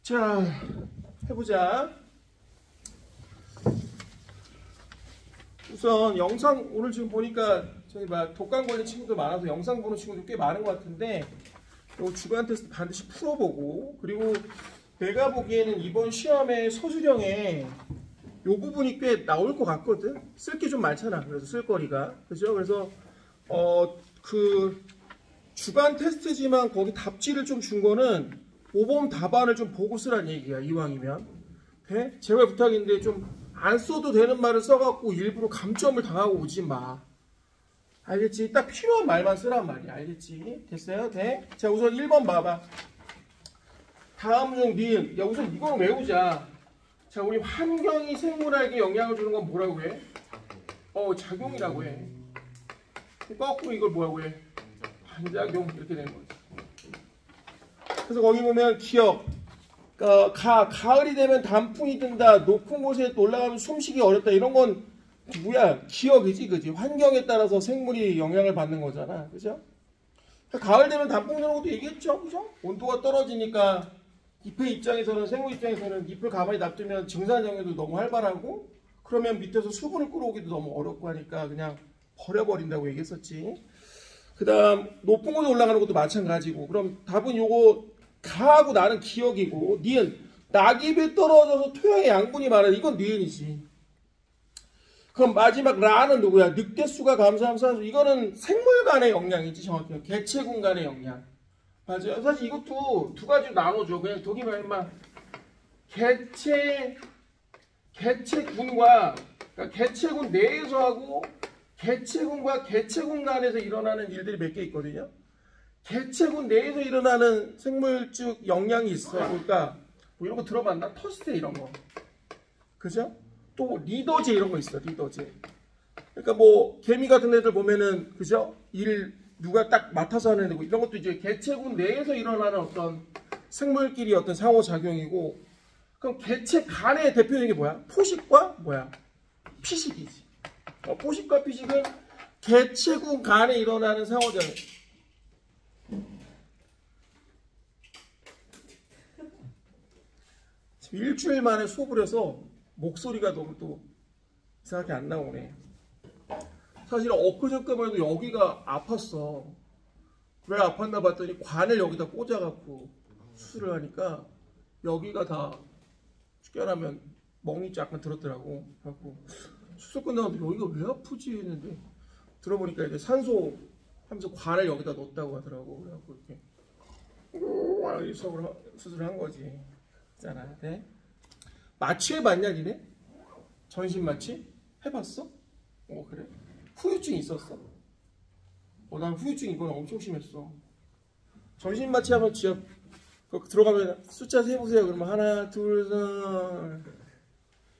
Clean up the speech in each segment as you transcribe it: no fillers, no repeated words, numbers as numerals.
자, 해보자. 우선 영상 오늘 지금 보니까 저기 막 독감 걸린 친구들 많아서 영상 보는 친구들 꽤 많은 것 같은데 요 주간 테스트 반드시 풀어보고, 그리고 내가 보기에는 이번 시험의 서술형에 요 부분이 꽤 나올 것 같거든. 쓸 게 좀 많잖아. 그래서 쓸거리가, 그죠? 그래서 그 주간 테스트지만 거기 답지를 좀 준 거는 모범 답안을 좀 보고 쓰란 얘기야. 이왕이면 돼? 제발 부탁인데 좀 안 써도 되는 말을 써갖고 일부러 감점을 당하고 오지 마. 알겠지? 딱 필요한 말만 쓰란 말이야. 알겠지? 됐어요? 돼? 자, 우선 1번 봐봐. 다음 중 니은. 야, 우선 이걸 외우자. 자, 우리 환경이 생물에게 영향을 주는 건 뭐라고 해? 작용이라고 해. 거꾸로 이걸 뭐라고 해? 반작용. 이렇게 되는 거지. 그래서 거기 보면 기억. 가을이 되면 단풍이 든다. 높은 곳에 올라가면 숨쉬기 어렵다. 이런 건 뭐야? 기억이지, 그지? 환경에 따라서 생물이 영향을 받는 거잖아, 그죠? 가을 되면 단풍 드는 것도 얘기했죠, 그죠? 온도가 떨어지니까 잎의 입장에서는, 생물 입장에서는 잎을 가만히 놔두면 증산작용도 너무 활발하고, 그러면 밑에서 수분을 끌어오기도 너무 어렵고 하니까 그냥 버려버린다고 얘기했었지. 그 다음 높은 곳에 올라가는 것도 마찬가지고. 그럼 답은 요거 가하고 나는 기억이고, 니은 낙엽에 떨어져서 토양에 양분이 많아. 이건 니은이지. 그럼 마지막 라는 누구야? 늑대수가 감소하면 산소. 이거는 생물 간의 영향이지. 정확히 개체군 간의 영향. 맞아요. 사실 이것도 두 가지로 나눠줘. 그냥 독일말 인마 개체군과, 그러니까 개체군 내에서 하고 개체군과 개체군 간에서 일어나는 일들이 몇 개 있거든요. 개체군 내에서 일어나는 생물적 영향이 있어. 그러니까 뭐 이런 거 들어봤나? 터스트 이런 거. 그죠? 또 리더제 이런 거 있어. 리더제. 그러니까 뭐 개미 같은 애들 보면은, 그죠? 일 누가 딱 맡아서 하는 애고, 이런 것도 이제 개체군 내에서 일어나는 어떤 생물끼리 어떤 상호작용이고. 그럼 개체 간의 대표적인 게 뭐야? 포식과 뭐야? 피식이지. 포식과 피식은 개체군 간에 일어나는 상호작용. 지금 일주일 만에 수업을 해서 목소리가 너무 또 이상하게 안 나오네. 사실 엊그저께만 해도 여기가 아팠어. 왜 아팠나 봤더니 관을 여기다 꽂아갖고 수술을 하니까 여기가 다 축결하면 멍이 약간 들었더라고. 그래갖고 수술 끝나는데 여기가 왜 아프지 했는데 들어보니까 이제 산소 하면서 관을 여기다 넣었다고 하더라고. 그래갖고 이렇게 수술을 한 거지. 있잖아. 네? 마취 해봤냐 니네? 전신 마취? 해봤어? 그래? 후유증 있었어? 난 후유증 이번에 엄청 심했어. 전신 마취 하면 진짜 들어가면 숫자 세보세요. 그러면 하나 둘 셋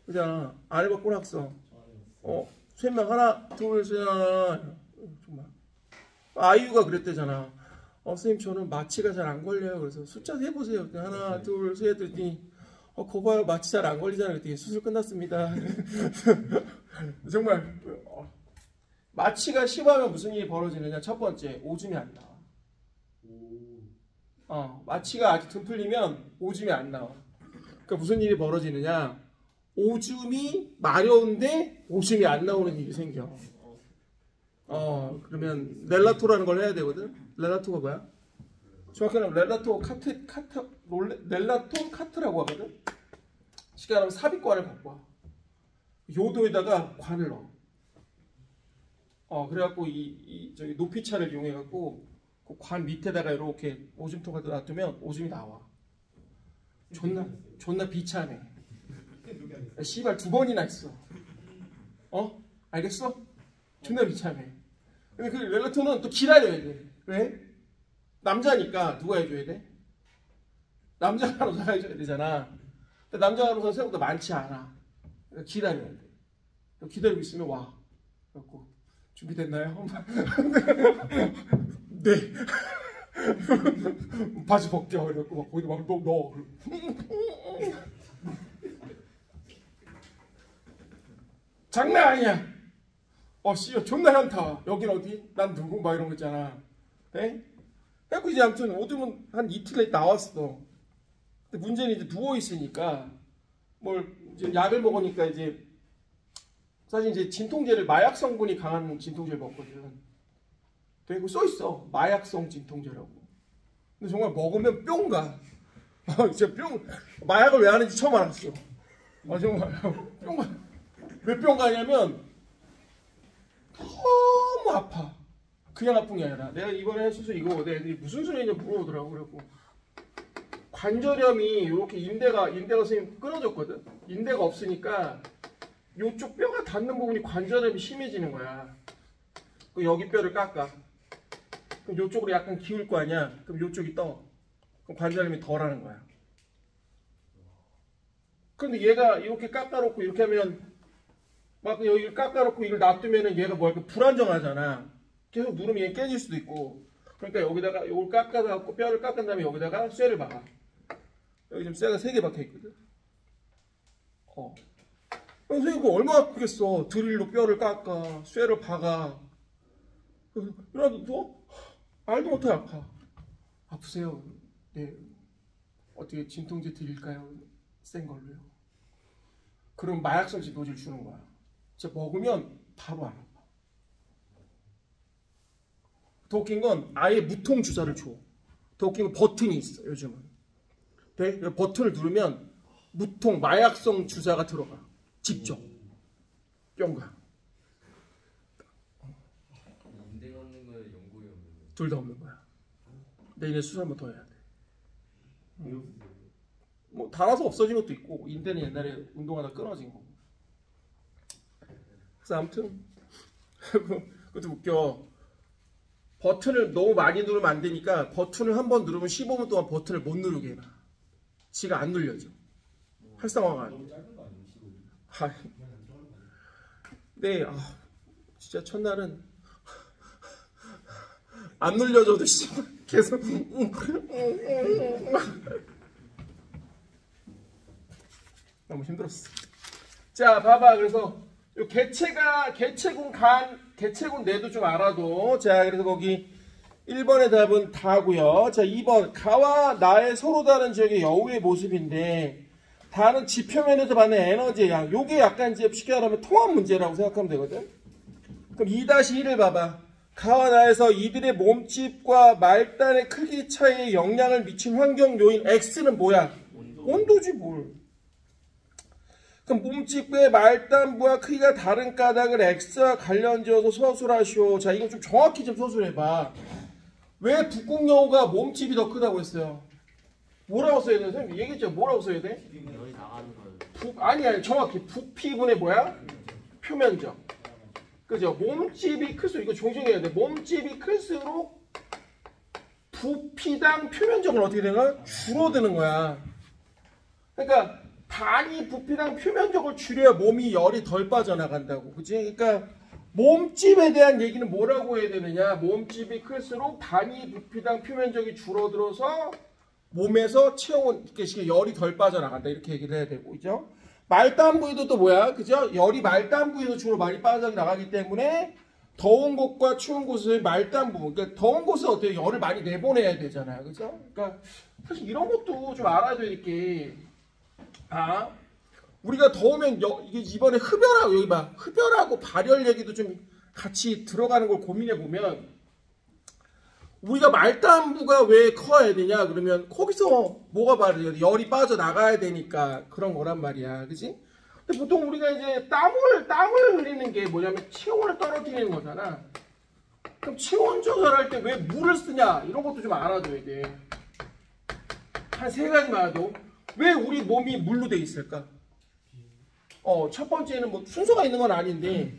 그잖아. 안 해봤구나 학생. 셋명 하나 둘 셋. 정말 아이유가 그랬대잖아. 선생님 저는 마취가 잘 안 걸려요. 그래서 숫자 세보세요. 하나 둘 셋 했더니 거 봐요 마취 잘 안 걸리잖아요. 그랬더니 수술 끝났습니다. 정말 마취가 심하면 무슨 일이 벌어지느냐. 첫 번째 오줌이 안 나와. 마취가 아주 등 풀리면 오줌이 안 나와. 그러니까 무슨 일이 벌어지느냐. 오줌이 마려운데 오줌이 안 나오는 일이 생겨. 그러면 렐라토라는 걸 해야 되거든. 렐라토가 뭐야? 정확히는 렐라토 카트라고 하거든. 쉽게 말하면 삽입관을 갖고 와. 요도에다가 관을 넣어. 그래갖고 저기 높이차를 이용해갖고 그 관 밑에다가 이렇게 오줌통을 놔두면 오줌이 나와. 존나 비참해. 씨발 2번이나 했어. 알겠어? 존나 비참해. 근데 그 렐라토는 또 기다려야 돼. 왜? 남자니까 누가 해줘야 돼? 남자 간호사가 해줘야 되잖아. 근데 남자 간호사 생각보다 많지 않아. 그러니까 기다려야 돼. 기다리고 있으면 와. 그래갖고 준비됐나요? 네. 바지 벗겨. 그래갖고 막 거기다 막 넣어. 장난 아니야. 씨발 존나 현타. 여긴 어디? 난 누구? 막 이런 거 있잖아. 에? 그래갖고 이제 아무튼 오줌은 한 이틀 나왔어. 근데 문제는 이제 누워 있으니까 뭘 이제 약을 먹으니까 이제 사실 이제 진통제를 마약 성분이 강한 진통제를 먹거든. 되게 써 있어. 마약성 진통제라고. 근데 정말 먹으면 뿅 가. 진짜 뿅. 마약을 왜 하는지 처음 알았어. 정말 뿅 가. 왜 뿅 가냐면 너무 아파. 그냥 아픈 게 아니라 내가 이번에 한 수술 이거 내 애들이 무슨 소리냐 물어보더라고. 그래갖고 관절염이 이렇게 인대가 선생님 끊어졌거든. 인대가 없으니까 요쪽 뼈가 닿는 부분이 관절염이 심해지는 거야. 그럼 여기 뼈를 깎아. 그럼 요쪽으로 약간 기울 거 아니야. 그럼 요쪽이 떠. 그럼 관절염이 덜하는 거야. 근데 얘가 이렇게 깎아놓고 이렇게 하면 막 여기를 깎아놓고 이걸 놔두면은 얘가 뭐랄까 불안정하잖아. 계속 누르면 얘 깨질 수도 있고. 그러니까 여기다가 이걸 깎아갖고 뼈를 깎은 다음에 여기다가 쇠를 박아. 여기 지금 쇠가 3개 박혀 있거든. 선생님 그거 얼마나 아프겠어. 드릴로 뼈를 깎아, 쇠를 박아. 그래서 너 말도 못해 아파. 아프세요? 네. 어떻게 진통제 드릴까요? 센 걸로요. 그럼 마약성 진통제를 주는 거야. 진짜 먹으면 바로 안 아파. 더 웃긴 건 아예 무통 주사를 줘. 더 웃긴 건 버튼이 있어 요즘은. 네? 버튼을 누르면 무통 마약성 주사가 들어가. 직접. 뿅가. 인대가 없는 거야, 연골이 없는 거야? 둘 다 없는 거야. 내일에 수술 한번 더 해야 돼. 뭐 달아서 없어진 것도 있고 인대는 옛날에 운동하다 끊어진 거고. 그래서 아무튼 그것도 웃겨. 버튼을 너무 많이 누르면 안 되니까 버튼을 한 번 누르면 15분 동안 버튼을 못 누르게 해놔. 지가 안 눌려져. 활성화가 안 돼. 네, 진짜 첫날은 안 눌려줘도 계속 너무 힘들었어. 자, 봐봐. 그래서 요 개체군 뇌도 좀 알아도. 자, 그래서 거기 1번의 답은 다고요. 자, 2번 가와 나의 서로 다른 지역의 여우의 모습인데 다는 지표면에서 받는 에너지의 양. 요게 약간 이제 쉽게 말하면 통합 문제라고 생각하면 되거든. 그럼 2-1을 봐봐. 가와 나에서 이들의 몸집과 말단의 크기 차이에 영향을 미친 환경 요인 X는 뭐야? 온도지 뭘. 그럼 몸집의 말단부와 크기가 다른 까닭을 X와 관련지어서 서술하시오. 자, 이거 좀 정확히 좀 서술해봐. 왜 북극여우가 몸집이 더 크다고 했어요? 뭐라고 써야 돼? 선생님 얘기했죠? 뭐라고 써야 돼? 열이 나가는 거예요. 아니 정확히 부피분의 뭐야? 표면적. 그죠? 몸집이 클수록 이거 종식해야 돼. 몸집이 클수록 부피당 표면적은 어떻게 되는 거야? 줄어드는 거야. 그러니까 단위 부피당 표면적을 줄여야 몸이 열이 덜 빠져나간다고. 그치? 그러니까 몸집에 대한 얘기는 뭐라고 해야 되느냐? 몸집이 클수록 단위 부피당 표면적이 줄어들어서 몸에서 체온, 열이 덜 빠져나간다. 이렇게 얘기를 해야 되고, 그죠? 말단 부위도 또 뭐야? 그죠? 열이 말단 부위에서 주로 많이 빠져나가기 때문에 더운 곳과 추운 곳의 말단 부분. 그러니까 더운 곳은 어때요? 열을 많이 내보내야 되잖아요. 그죠? 그러니까 사실 이런 것도 좀 알아야 될 게, 우리가 더우면 이게 이번에 흡열하고 여기 봐. 흡열하고 발열 얘기도 좀 같이 들어가는 걸 고민해 보면 우리가 말단부가 왜 커야 되냐? 그러면 거기서 뭐가 말이야? 열이 빠져나가야 되니까 그런 거란 말이야. 그지? 근데 보통 우리가 이제 땀을 흘리는 게 뭐냐면 체온을 떨어뜨리는 거잖아. 그럼 체온 조절할 때 왜 물을 쓰냐? 이런 것도 좀 알아둬야 돼. 한 3가지만 알아도. 왜 우리 몸이 물로 돼 있을까? 첫 번째는 뭐 순서가 있는 건 아닌데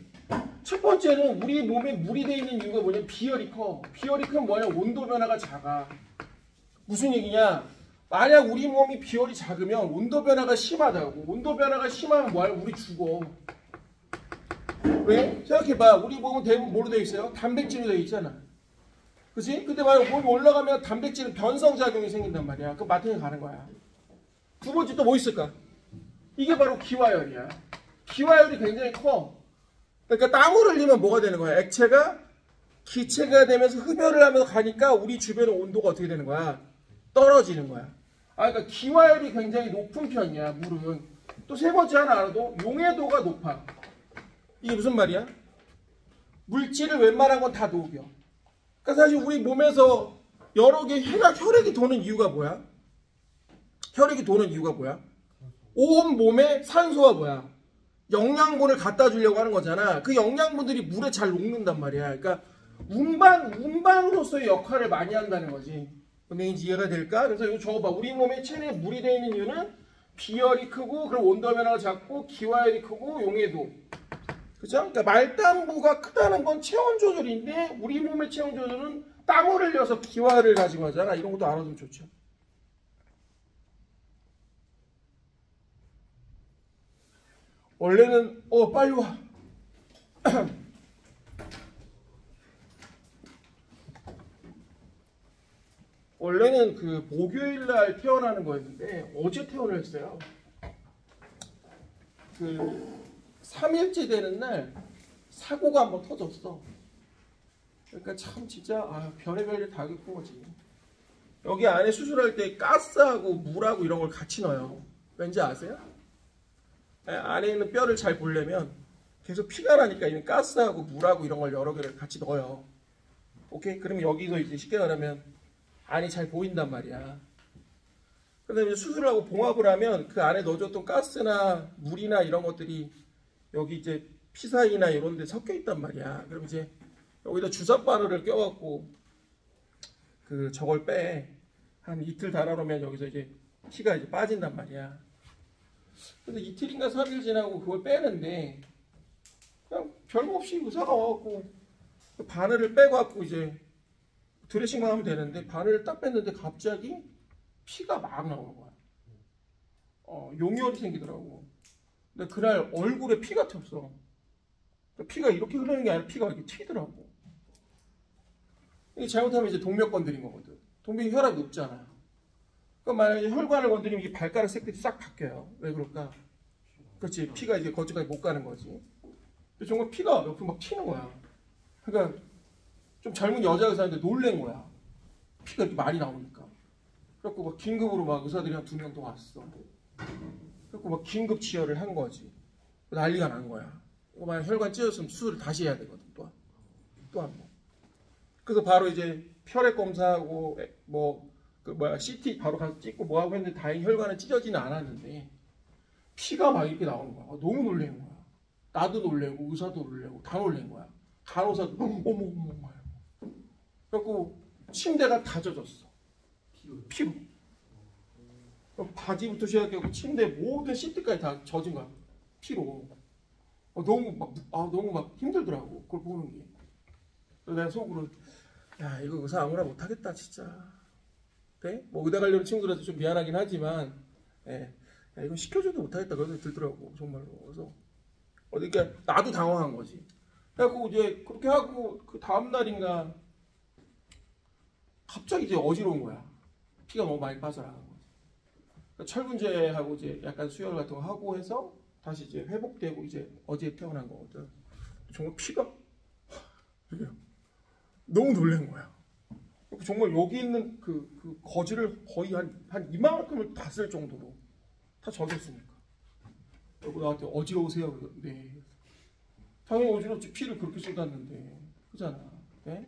첫 번째는 우리 몸에 물이 돼 있는 이유가 뭐냐면 비열이 커. 비열이 크면 뭐냐? 온도 변화가 작아. 무슨 얘기냐? 만약 우리 몸이 비열이 작으면 온도 변화가 심하다고. 온도 변화가 심하면 뭐야? 우리 죽어. 왜? 생각해봐. 우리 몸은 대부분 뭐로 돼 있어요? 단백질로 돼 있잖아. 그치? 근데 만약 몸이 올라가면 단백질은 변성작용이 생긴단 말이야. 그럼 마탱이 가는 거야. 두 번째 또 뭐 있을까? 이게 바로 기화열이야. 기화열이 굉장히 커. 그러니까 땀을 흘리면 뭐가 되는 거야? 액체가 기체가 되면서 흡열을 하면서 가니까 우리 주변의 온도가 어떻게 되는 거야? 떨어지는 거야. 그러니까 기화율이 굉장히 높은 편이야, 물은. 또 세 번째 하나 알아도 용해도가 높아. 이게 무슨 말이야? 물질을 웬만한 건 다 녹여. 그러니까 사실 우리 몸에서 여러 개 혈액이 도는 이유가 뭐야? 혈액이 도는 이유가 뭐야? 온 몸에 산소와 뭐야? 영양분을 갖다 주려고 하는 거잖아. 그 영양분들이 물에 잘 녹는단 말이야. 그러니까 운반으로서의 역할을 많이 한다는 거지. 근데 이해가 될까? 그래서 이거 적어봐. 우리 몸에 체내에 물이 되어 있는 이유는 비열이 크고 그럼 온도 변화가 작고 기화열이 크고 용해도. 그죠? 그러니까 말단부가 크다는 건 체온 조절인데 우리 몸의 체온 조절은 땀을 흘려서 기화를 가지고 하잖아. 이런 것도 알아두면 좋죠. 원래는 빨리 와. 원래는 그 목요일 날 퇴원하는 거였는데 어제 퇴원을 했어요. 그 3일째 되는 날 사고가 한번 터졌어. 그러니까 참 진짜 별의별 일 다 겪은 거지. 여기 안에 수술할 때 가스하고 물하고 이런 걸 같이 넣어요. 왠지 아세요? 안에 있는 뼈를 잘 보려면 계속 피가 나니까 이 가스하고 물하고 이런 걸 여러 개를 같이 넣어요. 오케이? 그러면 여기서 이제 쉽게 말하면 안이 잘 보인단 말이야. 그런데 수술하고 봉합을 하면 그 안에 넣어줬던 가스나 물이나 이런 것들이 여기 이제 피 사이나 이런 데 섞여 있단 말이야. 그럼 이제 여기다 주사 바늘을 껴갖고 저걸 빼. 한 이틀 달아놓으면 여기서 이제 피가 이제 빠진단 말이야. 근데 이틀인가 3일 지나고 그걸 빼는데 그냥 별거 없이 의사가 와갖고 바늘을 빼갖고 이제 드레싱만 하면 되는데 바늘을 딱 뺐는데 갑자기 피가 막 나오는 거야. 용혈이 생기더라고. 근데 그날 얼굴에 피가 튀었어. 피가 이렇게 흐르는 게 아니라 피가 이렇게 튀더라고. 이게 잘못하면 이제 동맥 건드린 거거든. 동맥이 혈압이 높잖아. 그러니까 만약에 혈관을 건드리면 이 발가락 색깔이 싹 바뀌어요. 왜 그럴까? 그렇지. 피가 이제 거기까지 못 가는 거지. 근데 정말 피가 옆으로 막 튀는 거야. 그러니까 좀 젊은 여자 의사인데 놀란 거야. 피가 이렇게 많이 나오니까. 그래갖고 막 긴급으로 막 의사들이 한 2명 더 왔어. 그래갖고 막 긴급 치료를 한 거지. 난리가 난 거야. 만약 혈관 찢어졌으면 수술을 다시 해야 되거든. 또 한 번. 그래서 바로 이제 혈액 검사하고 CT 바로 가서 찍고 뭐하고 했는데 다행히 혈관은 찢어지는 않았는데 피가 막 이렇게 나오는 거야. 너무 놀란 거야. 나도 놀래고 의사도 놀래고 다 놀란 거야. 간호사도 어머. 그래갖고 침대가 다 젖었어. 피로. 바지부터 시작해서 침대 모든 시트까지 다 젖은 거야. 피로. 너무 막 힘들더라고. 그걸 보는 게. 그래서 내가 속으로 야 이거 의사 아무나 못하겠다 진짜. 네? 뭐 의대 가려는 친구들한테 좀 미안하긴 하지만 야, 이건 시켜줘도 못하겠다 그런 생각이 들더라고 정말로. 그래서 그러니까 나도 당황한 거지. 그래갖고 이제 그렇게 하고 그 다음 날인가 갑자기 이제 어지러운 거야. 피가 너무 많이 빠져나간 거지. 그러니까 철분제하고 이제 약간 수혈 같은 거 하고 해서 다시 이제 회복되고 이제 어제 태어난 거거든. 정말 피가 너무 놀란 거야. 정말 여기 있는 그 거지를 거의 한 이만큼을 다 쓸 정도로 다 젖었으니까. 그리고 나한테 어지러우세요? 네. 당연히 어지럽지. 피를 그렇게 쏟았는데. 그잖아. 네?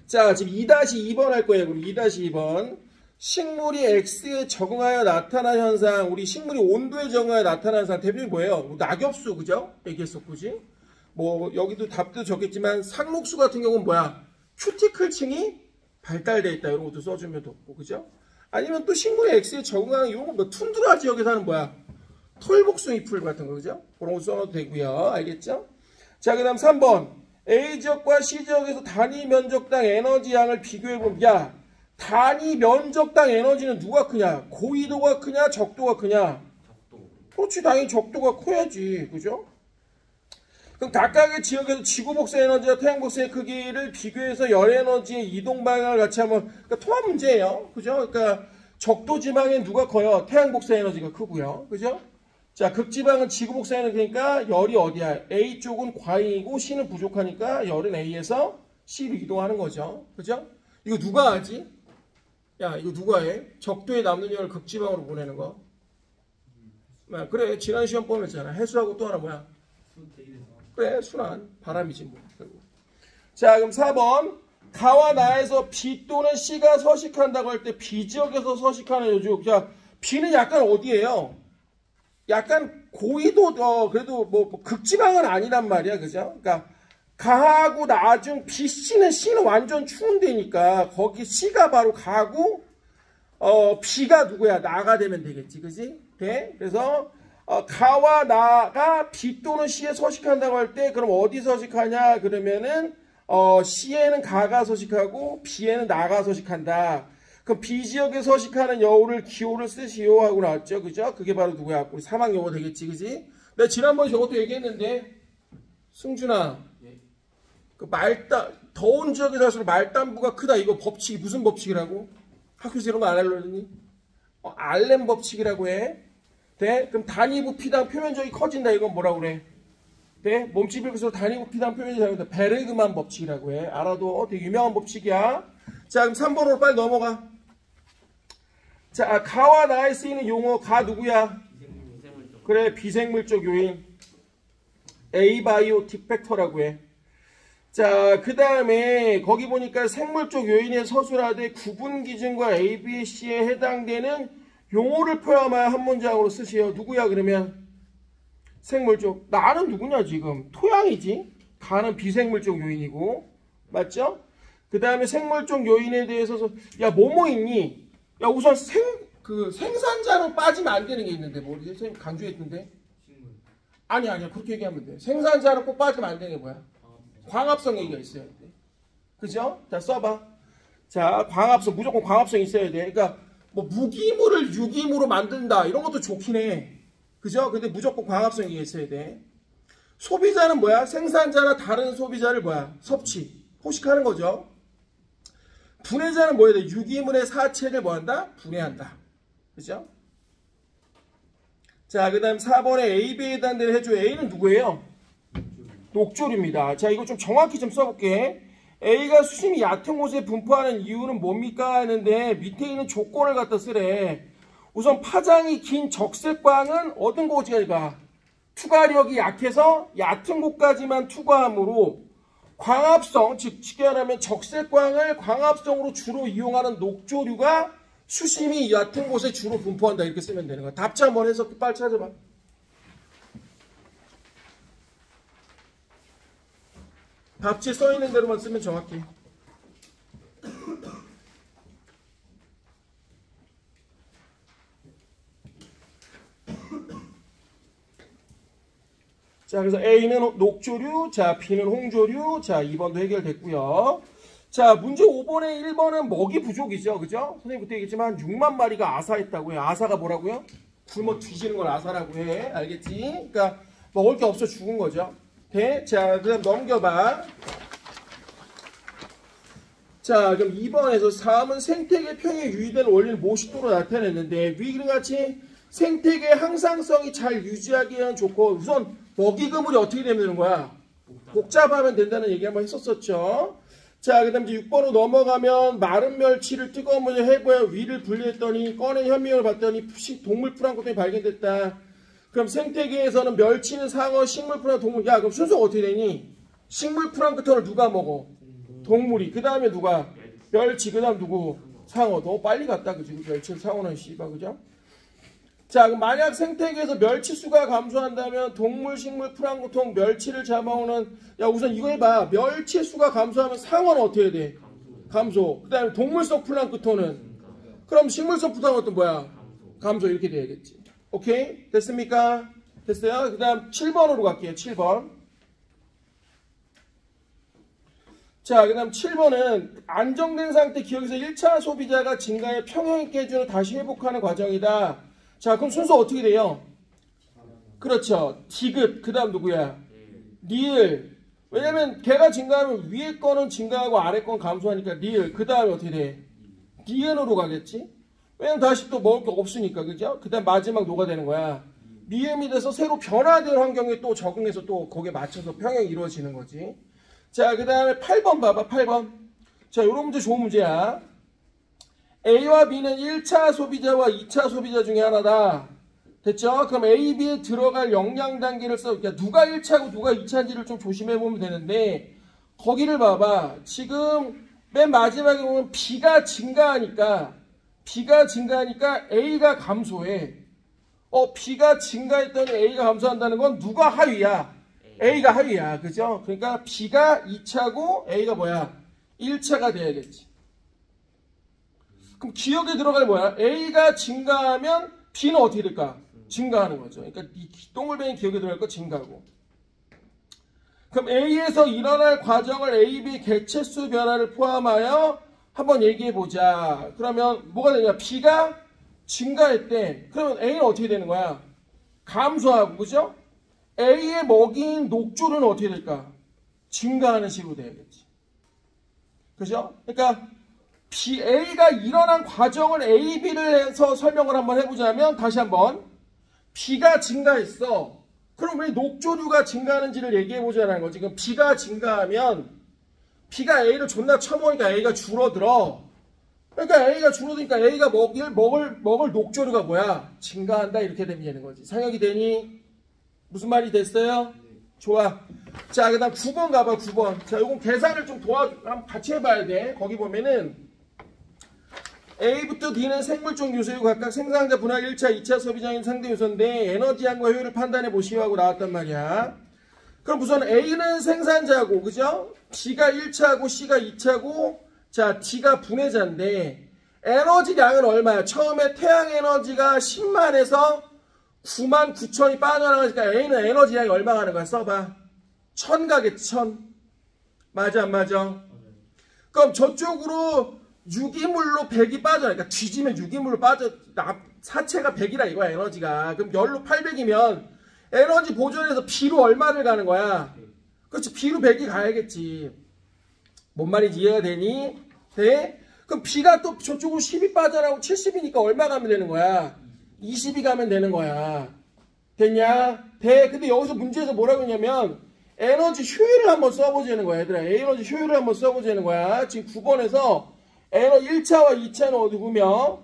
자, 지금 2-2번 할 거예요. 그럼 2-2번. 식물이 X에 적응하여 나타난 현상. 우리 식물이 온도에 적응하여 나타난 현상. 대표적인 뭐예요? 낙엽수, 그죠? 얘기했었구지? 뭐, 여기도 답도 적겠지만, 상록수 같은 경우는 뭐야? 큐티클층이 발달되어 있다. 이런 것도 써주면 좋고, 그죠? 아니면 또 식물이 X에 적응하는 이런 거, 뭐, 툰드라 지역에 사는 뭐야? 털복숭이 풀 같은 거, 그죠? 그런 거 써놔도 되고요. 알겠죠? 자, 그 다음 3번. A지역과 C지역에서 단위 면적당 에너지 양을 비교해보면, 야, 단위 면적당 에너지는 누가 크냐? 고緯도가 크냐? 적도가 크냐? 적도. 그렇지, 당연히 적도가 커야지. 그죠? 그럼 각각의 지역에서 지구 복사 에너지와 태양 복사의 크기를 비교해서 열 에너지의 이동 방향을 같이 하면, 그러니까 통합 문제예요. 그죠? 그러니까 적도 지방엔 누가 커요? 태양 복사 에너지가 크고요. 그죠? 자, 극지방은 지구 복사 에너지니까 열이 어디야? A 쪽은 과잉이고 C는 부족하니까 열은 A에서 C로 이동하는 거죠. 그죠? 이거 누가 하지? 야, 이거 누가 해? 적도에 남는 열을 극지방으로 보내는 거. 그래, 지난 시험 뻔했잖아. 해수하고 또 하나 뭐야? 그래, 순환. 바람이지 뭐. 자, 그럼 4번. 가와 나에서 B 또는 C가 서식한다고 할 때 B 지역에서 서식하는 요주. 자, B는 약간 어디예요? 약간 고위도 그래도 뭐 극지방은 아니란 말이야, 그죠? 그러니까 가하고 나중 B, C는 완전 추운 데니까 거기 C가 바로 가고 B가 누구야? 나가 되면 되겠지, 그지? 돼? 그래서 가와 나가 B 또는 C에 서식한다고 할 때 그럼 어디 서식하냐? 그러면은 C에는 가가 서식하고 B에는 나가 서식한다. 그럼 B 지역에 서식하는 여우를 기호를 쓰시오 하고 나왔죠. 그죠? 그게 바로 누구야? 우리 사막 용어 되겠지. 그지? 내가 지난번에 저것도 얘기했는데 승준아 그 더운 지역에 살수록 말단부가 크다. 이거 법칙이 무슨 법칙이라고? 학교에서 이런 거 안 알려줬니? 알렘 법칙이라고 해. 돼? 그럼 단위부 피당 표면적이 커진다. 이건 뭐라고 그래? 네? 몸집 일수록 단위부 피당 표면적이 베르그만 법칙이라고 해. 알아도 되게 유명한 법칙이야. 자, 그럼 3번으로 빨리 넘어가. 자, 가와 나에 쓰이는 용어. 가 누구야? 그래, 비생물적 요인. 에이바이오틱 팩터라고 해. 자, 그 다음에 거기 보니까 생물적 요인의 서술하되 구분 기준과 A, B, C에 해당되는 용어를 포함하여 한 문장으로 쓰시오. 누구야 그러면? 생물적. 나는 누구냐 지금? 토양이지. 가는 비생물적 요인이고. 맞죠? 그 다음에 생물적 요인에 대해서 야 뭐뭐 있니? 야 우선 생산자는 빠지면 안 되는 게 있는데 뭐지? 선생님 강조했는데? 아니야 그렇게 얘기하면 돼. 생산자는 꼭 빠지면 안 되는 게 뭐야? 광합성 얘기가 있어야 돼. 그죠? 자 써봐. 자 광합성 무조건 광합성 있어야 돼. 그러니까 뭐 무기물을 유기물로 만든다 이런 것도 좋긴 해. 그죠? 근데 무조건 광합성 얘기가 있어야 돼. 소비자는 뭐야? 생산자나 다른 소비자를 뭐야? 섭취, 포식하는 거죠. 분해자는 뭐야 돼? 유기물의 사체를 뭐한다? 분해한다. 그죠? 자, 그 다음 4번에 A, B에 해당되는 해줘. A는 누구예요? 녹조류입니다. 자, 이거 좀 정확히 좀 써볼게. A가 수심이 얕은 곳에 분포하는 이유는 뭡니까? 하는데 밑에 있는 조건을 갖다 쓰래. 우선 파장이 긴 적색광은 어떤 곳이니까 투과력이 약해서 얕은 곳까지만 투과하므로 광합성, 즉 쉽게 말하면 적색광을 광합성으로 주로 이용하는 녹조류가 수심이 얕은 곳에 주로 분포한다. 이렇게 쓰면 되는 거야. 답지 한번 해서 빨리 찾아봐. 답지에 써있는 대로만 쓰면 정확해. 자, 그래서 A는 녹조류, 자, B는 홍조류, 자, 2번도 해결됐고요. 자, 문제 5번에 1번은 먹이 부족이죠. 그죠? 선생님 그때 얘기했지만 6만 마리가 아사했다고요. 아사가 뭐라고요? 굶어 뒤지는 걸 아사라고 해. 알겠지? 그러니까 먹을 게 없어 죽은 거죠. 네? 자, 그다음 넘겨봐. 자, 그럼 2번에서 3은 생태계 평에 유의되는 원리를 모식도로 나타냈는데 위와 같이 생태계 항상성이 잘 유지하기 위한 조건. 우선 먹이 그물이 어떻게 되는 거야? 복잡하면 된다는 얘기 한번 했었었죠. 자, 그 다음 이제 6번으로 넘어가면 마른 멸치를 뜨거운 물에 해보여 위를 분리했더니 꺼낸 현미경을 봤더니 동물 플랑크톤이 발견됐다. 그럼 생태계에서는 멸치는 상어, 식물 플랑크톤, 동물. 야, 그럼 순서가 어떻게 되니? 식물 플랑크톤을 누가 먹어? 동물이. 그 다음에 누가? 멸치. 그 다음 누구? 상어. 너무 빨리 갔다. 그지? 멸치, 상어는 씨바. 그죠? 자, 그럼 만약 생태계에서 멸치 수가 감소한다면 동물, 식물, 플랑크톤, 멸치를 잡아오는. 야, 우선 이거 해봐. 멸치 수가 감소하면 상어는 어떻게 해야 돼? 감소. 그 다음에 동물성 플랑크톤은? 그럼 식물성 플랑크톤은 뭐야? 감소. 이렇게 돼야겠지. 오케이? 됐습니까? 됐어요? 그 다음 7번으로 갈게요. 7번. 자, 그 다음 7번은 안정된 상태 기억에서 1차 소비자가 증가해 평형 있게 해주는 다시 회복하는 과정이다. 자, 그럼 순서 어떻게 돼요? 그렇죠. 디귿, 그 다음 누구야? 리을. 왜냐면 걔가 증가하면 위에 거는 증가하고 아래 건 감소하니까 리을. 그 다음에 어떻게 돼? 니은으로 가겠지? 왜냐면 다시 또 먹을 게 없으니까, 그죠? 그 다음 마지막 노가 되는 거야. 미음이 돼서 새로 변화된 환경에 또 적응해서 또 거기에 맞춰서 평형이 이루어지는 거지. 자, 그 다음에 8번 봐봐, 8번. 자, 요런 문제 좋은 문제야. A와 B는 1차 소비자와 2차 소비자 중에 하나다. 됐죠? 그럼 A, B에 들어갈 용량 단계를 써. 그러니까 누가 1차고 누가 2차인지를 좀 조심해 보면 되는데, 거기를 봐봐. 지금 맨 마지막에 보면 B가 증가하니까 A가 감소해. B가 증가했더니 A가 감소한다는 건 누가 하위야? A가 하위야. 그죠? 그러니까 B가 2차고 A가 뭐야? 1차가 돼야겠지. 그럼 기억에 들어갈 뭐야? A가 증가하면 B는 어떻게 될까? 증가하는 거죠. 그러니까 이 동글뱅이 기억에 들어갈 거 증가하고. 그럼 A에서 일어날 과정을 A, B 개체수 변화를 포함하여 한번 얘기해 보자. 그러면 뭐가 되냐? B가 증가했대. 그러면 A는 어떻게 되는 거야? 감소하고, 그죠? A의 먹이인 녹조류는 어떻게 될까? 증가하는 식으로 돼야겠지. 그죠? 그러니까 A가 일어난 과정을 A, B를 해서 설명을 한번 해보자면, 다시 한번 B가 증가했어. 그럼 왜 녹조류가 증가하는지를 얘기해보자는 거지. 그럼 B가 증가하면 B가 A를 존나 쳐먹으니까 A가 줄어들어. 그러니까 A가 줄어드니까 A가 먹을 녹조류가 뭐야? 증가한다. 이렇게 되는 거지. 상혁이 되니? 무슨 말이 됐어요? 좋아. 자, 그 다음 9번 가봐. 9번. 자, 요건 계산을 좀 한번 같이 해봐야 돼. 거기 보면은 A부터 D는 생물종 요소이고 각각 생산자 분할 1차, 2차 소비자인 상대 요소인데 에너지량과 효율을 판단해 보시오 하고 나왔단 말이야. 그럼 우선 A는 생산자고, 그죠? B가 1차고 C가 2차고, 자, D가 분해자인데 에너지량은 얼마야? 처음에 태양 에너지가 10만에서 9만 9천이 빠져나가니까 A는 에너지량이 얼마 가는 거야? 써봐. 1000 가겠지, 1000. 맞아, 안 맞아? 그럼 저쪽으로 유기물로 100이 빠져. 그러니까 뒤지면 유기물로 빠져. 사체가 100이라 이거야, 에너지가. 그럼 열로 800이면 에너지 보존해서 B로 얼마를 가는 거야? 그렇지, B로 100이 가야겠지. 뭔 말인지 이해가 되니? 돼? 그럼 B가 또 저쪽으로 10이 빠져나오고 70이니까 얼마 가면 되는 거야? 20이 가면 되는 거야. 됐냐? 돼. 근데 여기서 문제에서 뭐라고 했냐면 에너지 효율을 한번 써보자는 거야, 얘들아. 에너지 효율을 한번 써보자는 거야. 지금 9번에서 1차와 2차는 어디고며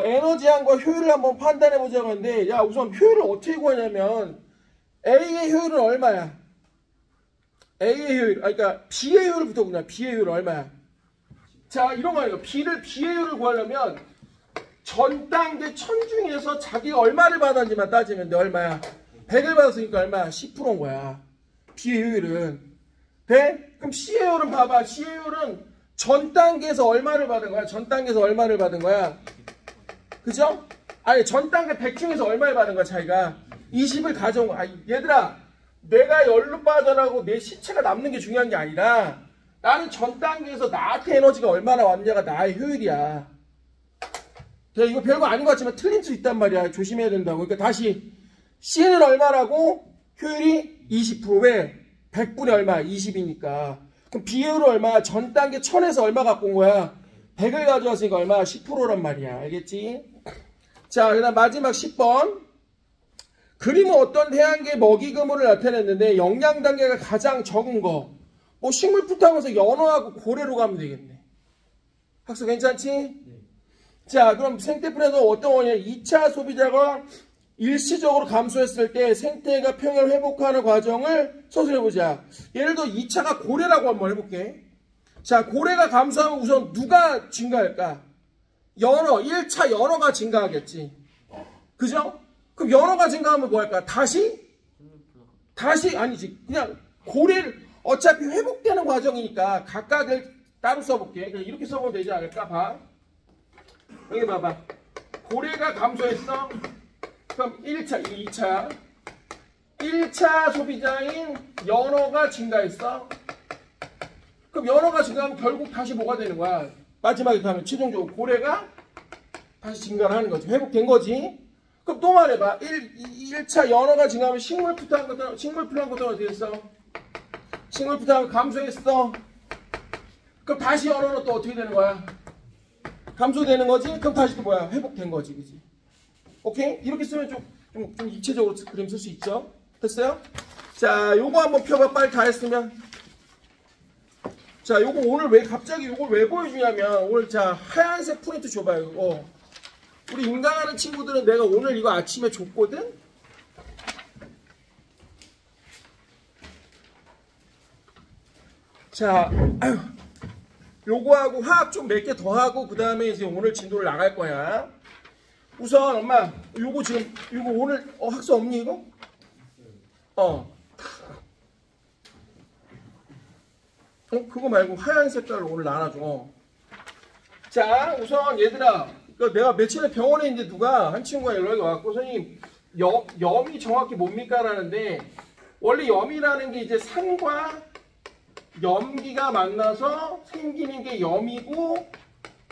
에너지량과 효율을 한번 판단해보자고 하는데, 야, 우선 효율을 어떻게 구하냐면 A의 효율은 얼마야? A의 효율, 그러니까 B의 효율부터 구냐. B의 효율은 얼마야? 자, 이런 거 아니에요. B의 효율을 구하려면 전 단계 1000 중에서 자기가 얼마를 받았는지만 따지면 돼. 얼마야? 100을 받았으니까 얼마야? 10%인 거야. B의 효율은. 돼? 그럼 C의 효율은 봐봐. C의 효율은 전 단계에서 얼마를 받은 거야? 전 단계에서 얼마를 받은 거야? 그죠? 아니, 전 단계 100 중에서 얼마를 받은 거야, 자기가? 20을 가져온 거야. 얘들아, 내가 열로 빠져나가고 내 시체가 남는 게 중요한 게 아니라 나는 전 단계에서 나한테 에너지가 얼마나 왔냐가 나의 효율이야. 이거 별거 아닌 것 같지만 틀릴 수 있단 말이야. 조심해야 된다고. 그러니까 다시 C는 얼마라고? 효율이 20%. 왜? 100분의 얼마? 20이니까. 그럼 B율은 얼마야? 전 단계 1000에서 얼마 갖고 온 거야? 100을 가져왔으니까 얼마야? 10%란 말이야. 알겠지? 자, 그 다음 마지막 10번. 그림은 어떤 태양계 먹이 그물을 나타냈는데 영양 단계가 가장 적은 거. 뭐 식물부터 연어하고 고래로 가면 되겠네. 학습 괜찮지? 네. 자, 그럼 생태풀에서 어떤 거냐? 2차 소비자가 일시적으로 감소했을 때 생태가 평형을 회복하는 과정을 서술해보자. 예를 들어 2차가 고래라고 한번 해볼게. 자, 고래가 감소하면 우선 누가 증가할까? 연어, 1차 연어가 증가하겠지. 그죠? 그럼 연어가 증가하면 뭐 할까? 다시 아니지. 그냥 고래를 어차피 회복되는 과정이니까 각각을 따로 써볼게. 그냥 이렇게 써보면 되지 않을까? 봐. 여기 봐봐. 고래가 감소했어. 그럼 1차, 2차. 1차 소비자인 연어가 증가했어. 그럼 연어가 증가하면 결국 다시 뭐가 되는 거야? 마지막에 가면 최종적으로 고래가 다시 증가를 하는 거지. 회복된 거지. 그럼 또 말해봐. 1차 연어가 증가하면 식물부터 한 것도 어떻게 됐어? 식물부터 한 거 감소했어. 그럼 다시 연어는 또 어떻게 되는 거야? 감소되는 거지? 그럼 다시 또 뭐야? 회복된 거지. 그지? 오케이? 이렇게 쓰면 좀 입체적으로 그림 쓸 수 있죠? 됐어요? 자, 요거 한번 펴봐. 빨리 다 했으면. 자, 요거 오늘 왜 갑자기 요걸 왜 보여주냐면 오늘 자 하얀색 프린트 줘봐요. 이거. 우리 인강하는 친구들은 내가 오늘 이거 아침에 줬거든. 자, 아유, 요거하고 화학 좀 몇 개 더 하고 그 다음에 이제 오늘 진도를 나갈 거야. 우선 엄마 요거 지금 요거 오늘 학수 없니 이거? 그거 말고 하얀 색깔로 오늘 나눠줘. 자, 우선 얘들아, 내가 며칠 전에 병원에 있는데 누가 한 친구가 연락이 왔고, 선생님 염이 정확히 뭡니까? 라는데 원래 염이라는 게 이제 산과 염기가 만나서 생기는 게 염이고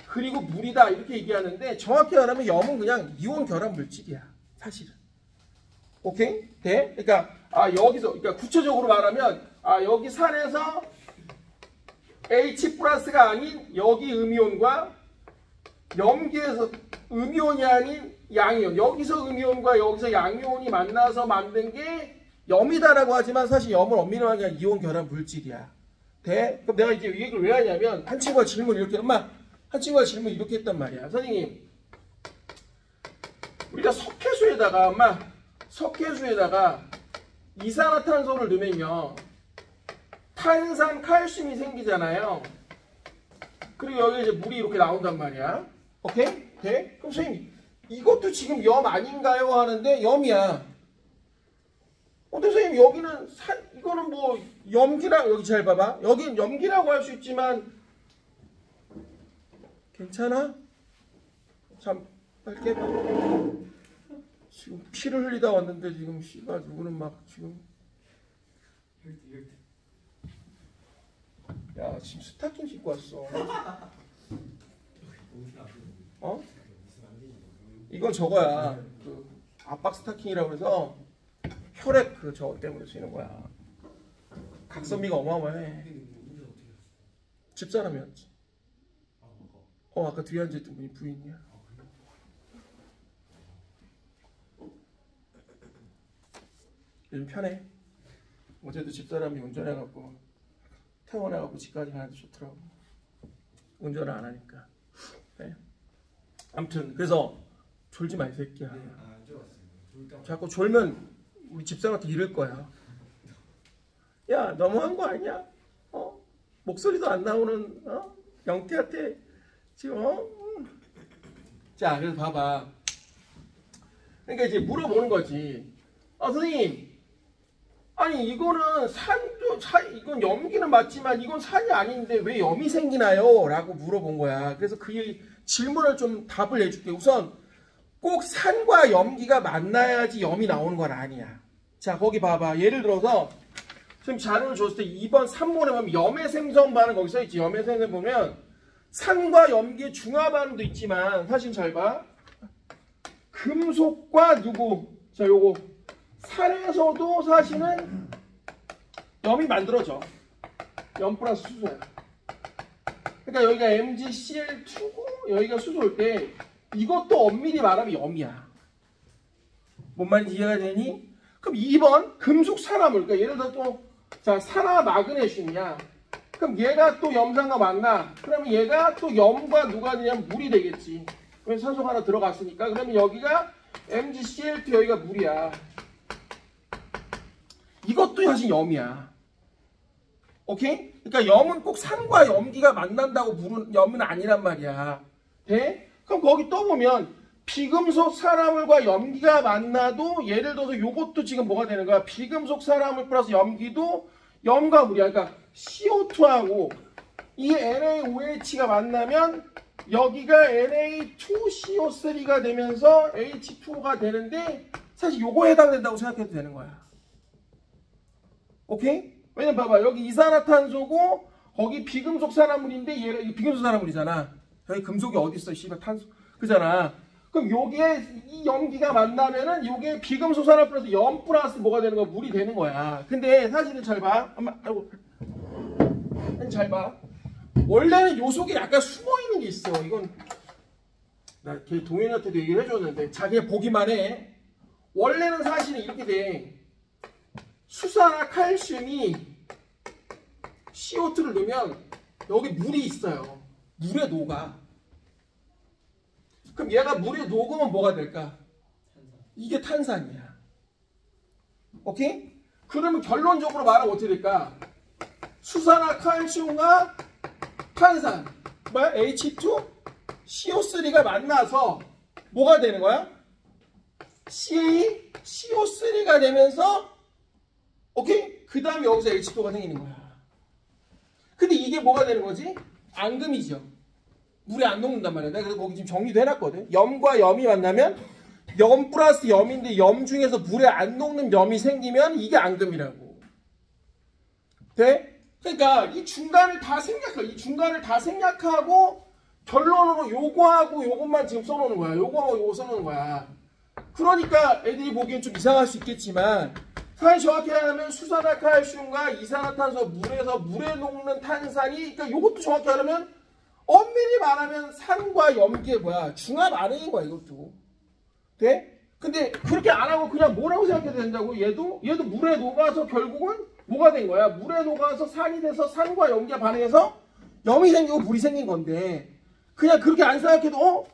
그리고 물이다 이렇게 얘기하는데 정확히 말하면 염은 그냥 이온 결합 물질이야 사실은. 오케이? 돼? 그러니까 여기서 그러니까 구체적으로 말하면 여기 산에서 H 플러스가 아닌 여기 음이온과 염기에서 음이온이 아닌 양이온, 여기서 음이온과 여기서 양이온이 만나서 만든 게 염이다라고 하지만 사실 염은 엄밀히 말하면 이온 결합 물질이야. 돼? 그럼 내가 이제 이 얘기를 왜 하냐면 한 친구가 질문을 이렇게 한 친구가 질문 이렇게 했단 말이야. 선생님, 우리가 석회수에다가 이산화탄소를 넣으면요 탄산 칼슘이 생기잖아요. 그리고 여기 이제 물이 이렇게 나온단 말이야. 오케이? 돼? 그럼 선생님 이것도 지금 염 아닌가요? 하는데 염이야. 근데 선생님 여기는 이거는 뭐 염기라고, 여기 잘 봐봐. 여긴 염기라고 할 수 있지만 괜찮아? 참 빨리 깨봐. 지금 피를 흘리다 왔는데 지금 씨가 누구는 막 지금 야 지금 스타킹 신고 왔어. 이건 저거야. 그 압박 스타킹이라고 해서 혈액 저거 때문에 쓰는 거야. 각선미가 어마어마해. 집사람이었지. 아까 뒤에 앉아있던 분이 부인이야. 요즘 편해. 어제도 집사람이 운전해갖고 퇴원해갖고 집까지 가는데 좋더라고. 운전을 안 하니까. 네. 아무튼 그래서 졸지 마 이 새끼야. 자꾸 졸면 우리 집사람한테 이럴 거야. 야 너무한 거 아니야? 목소리도 안 나오는 영태한테 지금 자 그래서 봐봐. 그러니까 이제 물어보는 거지. 선생님, 아니 이거는 이건 염기는 맞지만 이건 산이 아닌데 왜 염이 생기나요? 라고 물어본 거야. 그래서 그 질문을 좀 답을 해줄게. 우선 꼭 산과 염기가 만나야지 염이 나오는 건 아니야. 자 거기 봐봐. 예를 들어서 지금 자료를 줬을 때 2번 3번에 보면 염의 생성 반응 거기 써있지. 염의 생성 보면 산과 염기의 중화 반응도 있지만 사실 잘 봐. 금속과 자 요거 산에서도 사실은 염이 만들어져. 염 플러스 수소야. 그러니까 여기가 MgCl2고 여기가 수소일 때 이것도 엄밀히 말하면 염이야. 뭔 말인지 이해가 되니? 그럼 2번 금속 산화물. 그러니까 예를 들어 또 자 산화 마그네슘이야. 그럼 얘가 또 염산과 만나. 그러면 얘가 또 염과 누가 되냐면 물이 되겠지. 그래서 산소가 하나 들어갔으니까. 그러면 여기가 MgCl2 여기가 물이야. 이것도 사실 염이야. 오케이? 그러니까 염은 꼭 산과 염기가 만난다고 염은 아니란 말이야. 돼? 그럼 거기 또 보면 비금속 산화물과 염기가 만나도 예를 들어서 이것도 지금 뭐가 되는 거야? 비금속 산화물 플러스 염기도 염과 물이야. 그러니까 CO2하고 이 NaOH가 만나면 여기가 Na2CO3가 되면서 H2O가 되는데 사실 요거에 해당된다고 생각해도 되는 거야. 오케이? 왜냐면 봐봐. 여기 이산화탄소고 거기 비금속 산화물인데 얘가 이 비금속 산화물이잖아. 여기 금속이 어디 있어? 씨발 탄소. 그잖아. 그럼 요게 이 염기가 만나면은 요게 비금속 산화물 플러스 염 플러스 뭐가 되는 거야? 물이 되는 거야. 근데 사실은 잘 봐. 아이고. 잘 봐. 원래는 요 속에 약간 숨어 있는 게 있어. 이건 나 걔 동현이한테도 얘기를 해줬는데 자기 보기만 해. 원래는 사실은 이렇게 돼. 수산화 칼슘이 CO2를 넣으면 여기 물이 있어요. 물에 녹아. 그럼 얘가 물에 녹으면 뭐가 될까? 이게 탄산이야. 오케이? 그러면 결론적으로 말하면 어떻게 될까? 수산화칼슘과 탄산, 뭐야? H2, CO3가 만나서 뭐가 되는 거야? CO3가 되면서 오케이? 그 다음에 여기서 H2가 생기는 거야. 근데 이게 뭐가 되는 거지? 앙금이죠. 물에 안 녹는단 말이야. 내가 그래서 거기 지금 정리도 해놨거든. 염과 염이 만나면 염 플러스 염인데 염 중에서 물에 안 녹는 염이 생기면 이게 앙금이라고. 돼? 그러니까 이 중간을 다 생략해. 이 중간을 다 생략하고 결론으로 요거하고 요것만 지금 써놓는 거야. 요거하고 요거 써놓는 거야. 그러니까 애들이 보기엔 좀 이상할 수 있겠지만 사실 정확히 하면 수산화칼슘과 이산화탄소 물에서 물에 녹는 탄산이 그러니까 요것도 정확히 하려면 엄밀히 말하면 산과 염기의 뭐야 중화 반응인 거야 이것도. 돼? 근데 그렇게 안 하고 그냥 뭐라고 생각해도 된다고? 얘도 물에 녹아서 결국은 뭐가 된 거야? 물에 녹아서 산이 돼서 산과 염기가 반응해서 염이 생기고 물이 생긴 건데 그냥 그렇게 안 생각해도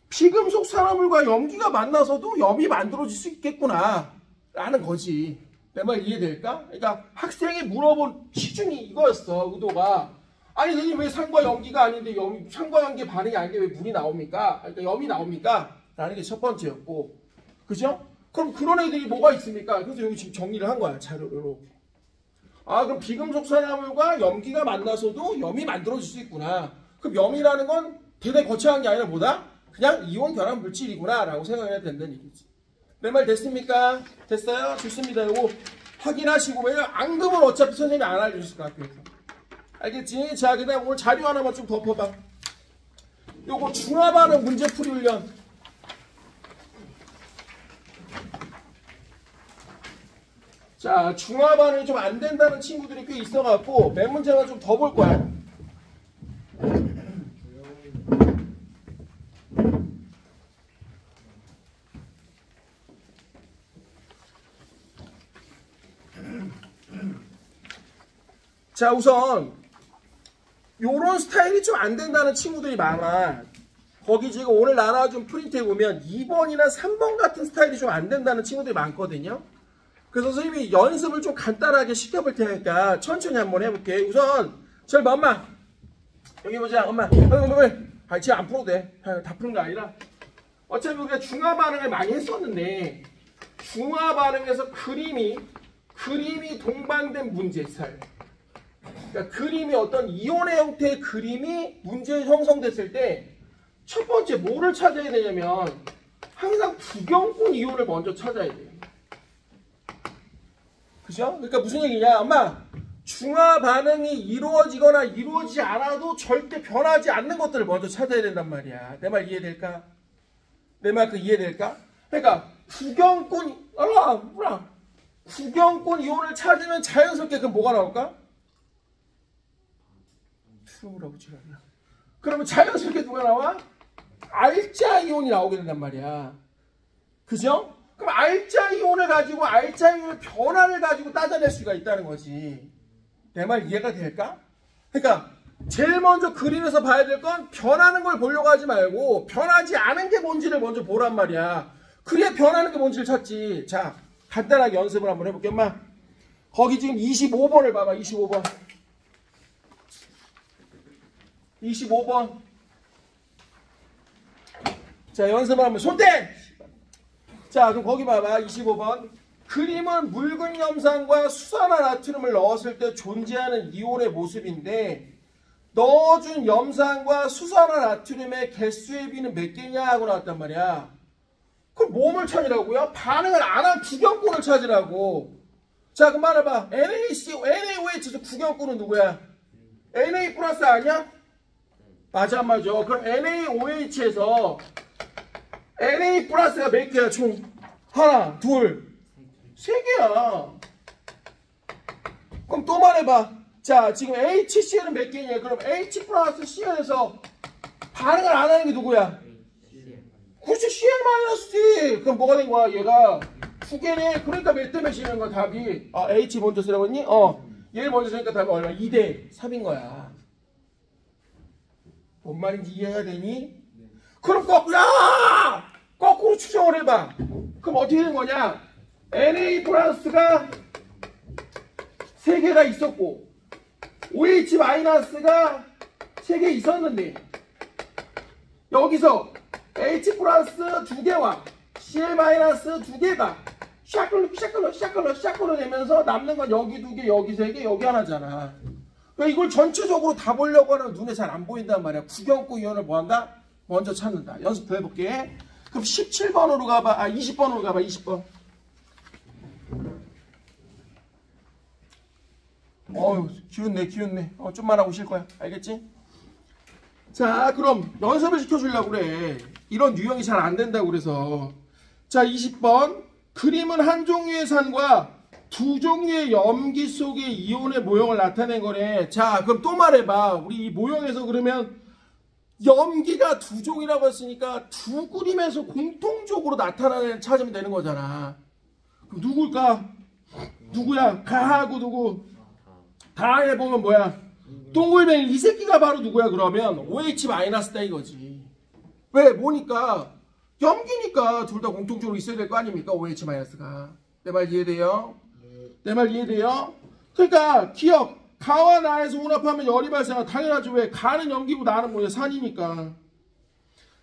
비금속 산화물과 염기가 만나서도 염이 만들어질 수 있겠구나 라는 거지. 내 말 이해될까? 그러니까 학생이 물어본 시중이 이거였어. 의도가. 아니 선생님 왜 산과 염기가 아닌데 산과 염기 반응이 아닌데 왜 물이 나옵니까? 그러니까 염이 나옵니까? 라는 게 첫 번째였고, 그죠? 그럼 그런 애들이 뭐가 있습니까? 그래서 여기 지금 정리를 한 거야, 자료로. 아, 그럼 비금속 산화물과 염기가 만나서도 염이 만들어질 수 있구나. 그럼 염이라는 건 대단히 거창한 게 아니라 뭐다? 그냥 이온 결합 물질이구나 라고 생각해야 된다는 얘기지. 내 말 됐습니까? 됐어요? 좋습니다. 요거 확인하시고, 왜냐면 앙금은 어차피 선생님이 안 알려주실 것 같아요. 알겠지? 자, 그 다음 오늘 자료 하나만 좀 덮어봐. 요거 중화반응 문제풀이 훈련. 자, 중화반응이 좀 안 된다는 친구들이 꽤 있어갖고 몇 문제만 좀 더 볼 거야. 자, 우선 요런 스타일이 좀 안 된다는 친구들이 많아. 거기 지금 오늘 나눠준 프린트에 보면 2번이나 3번 같은 스타일이 좀 안 된다는 친구들이 많거든요. 그래서 선생님이 연습을 좀 간단하게 시켜볼 테니까 천천히 한번 해볼게. 우선 절 봐, 엄마. 여기 보자, 엄마. 아니, 지금 안 풀어도 돼. 다 푸는 거 아니라. 어차피 우리가 중화 반응을 많이 했었는데 중화 반응에서 그림이 동반된 문제살. 그러니까 그림이 어떤 이온의 형태의 그림이 문제 형성됐을 때 첫 번째 뭐를 찾아야 되냐면 항상 구경꾼 이온을 먼저 찾아야 돼요. 그죠? 그러니까 무슨 얘기냐? 엄마, 중화 반응이 이루어지거나 이루어지지 않아도 절대 변하지 않는 것들을 먼저 찾아야 된단 말이야. 내 말 이해될까? 내 말 그 이해될까? 그러니까 구경꾼 이온을 찾으면 자연스럽게 그럼 뭐가 나올까? 트루라고 지랄이야. 그러면 자연스럽게 누가 나와? 알짜 이온이 나오게 된단 말이야. 그죠? 그럼 알짜 이온을 가지고 알짜 이온의 변화를 가지고 따져낼 수가 있다는 거지. 내 말 이해가 될까? 그러니까 제일 먼저 그림에서 봐야 될 건 변하는 걸 보려고 하지 말고 변하지 않은 게 뭔지를 먼저 보란 말이야. 그래야 변하는 게 뭔지를 찾지. 자, 간단하게 연습을 한번 해볼게. 엄마, 거기 지금 25번을 봐봐. 25번. 25번. 자, 연습을 한번 손대! 자, 그럼 거기 봐봐. 25번. 그림은 묽은 염산과 수산화 나트륨을 넣었을 때 존재하는 이온의 모습인데 넣어준 염산과 수산화 나트륨의 개수의 비는 몇 개냐 하고 나왔단 말이야. 그럼 뭐를 찾으라고요? 반응을 안 한 구경꾼을 찾으라고. 자, 그럼 말해봐. NaOH에서 구경꾼은 누구야? Na 플러스 아니야? 맞아, 안 맞아. 그럼 NaOH에서 Na 플러스가 몇 개야, 총? 하나, 둘, 세 개야. 그럼 또 말해봐. 자, 지금 HCl은 몇 개냐? 그럼 H 플러스 Cl에서 반응을 안 하는 게 누구야? 그렇지, Cl-C. 그럼 뭐가 된 거야? 얘가 두 개네. 그러니까 몇 대 몇이는 거야, 답이. H 먼저 쓰라고 했니? 얘를 먼저 쓰니까 답이 얼마? 2대 3인 거야. 뭔 말인지 이해가 되니? 네. 그럼 거꾸로 추정을 해봐. 그럼 어떻게 되는 거냐? Na 플러스가 3개가 있었고 OH 마이너스가 3개 있었는데 여기서 H 플러스 2개와 Cl 마이너스 2개가 샤클로 되면서 남는 건 여기 2개, 여기 3개, 여기 하나잖아. 그러니까 이걸 전체적으로 다 보려고 하면 눈에 잘 안 보인단 말이야. 구경구 이온을 뭐 한다? 먼저 찾는다. 연습 더 해볼게. 그럼 17번으로 가봐. 20번으로 가봐. 20번. 기운내. 좀만 하고 오실 거야. 알겠지? 자, 그럼 연습을 시켜주려고 그래. 이런 유형이 잘 안 된다고 그래서. 자, 20번. 그림은 한 종류의 산과 두 종류의 염기 속의 이온의 모형을 나타낸 거래. 자, 그럼 또 말해봐. 우리 이 모형에서 그러면 염기가 두 종이라고 했으니까 두 그림에서 공통적으로 나타나는 찾으면 되는 거잖아. 그럼 누굴까? 누구야? 가하고 누구? 다에 보면 뭐야? 동글뱅이 이 새끼가 바로 누구야? 그러면 OH-다 이거지. 왜? 뭐니까? 염기니까 둘 다 공통적으로 있어야 될 거 아닙니까? OH-가. 내 말 이해돼요? 내 말 이해돼요? 그러니까 기억. 가와 나에서 혼합하면 열이 발생하. 당연하죠. 왜? 가는 염기고 나는 뭐야? 산이니까.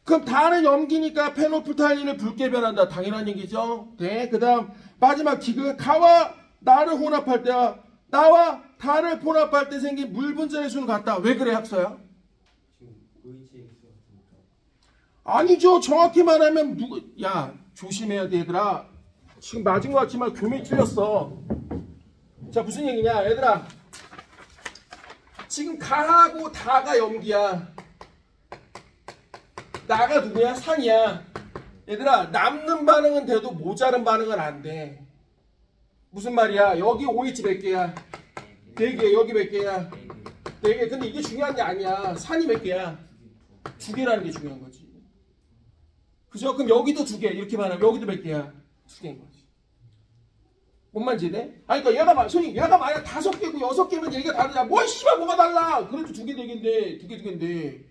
그럼 다는 염기니까 페놀프탈린을 붉게 변한다. 당연한 얘기죠. 네. 그 다음 마지막 기그. 가와 나를 혼합할 때와 나와 다를 혼합할 때 생긴 물 분자의 수는 같다. 왜 그래 학서야? 지금 OHX 같으니까. 아니죠. 정확히 말하면 야 조심해야 돼 얘들아. 지금 맞은 것 같지만 교명이 틀렸어. 자 무슨 얘기냐 얘들아. 지금 가하고 다가 염기야. 나가 누구야? 산이야. 얘들아 남는 반응은 돼도 모자른 반응은 안 돼. 무슨 말이야? 여기 OH 몇 개야? 4개. 여기 몇 개야? 4개. 근데 이게 중요한 게 아니야. 산이 몇 개야? 2개라는 게 중요한 거지. 그죠? 그럼 여기도 2개. 이렇게 말하면 여기도 몇 개야? 2개인 거지. 뭔 말인지 돼? 아니 그러니까 얘가 만약 5개고 6개면 얘기가 다르냐. 뭐 씨발 뭐가 달라. 그래도 2개 4개인데 2개 2개인데.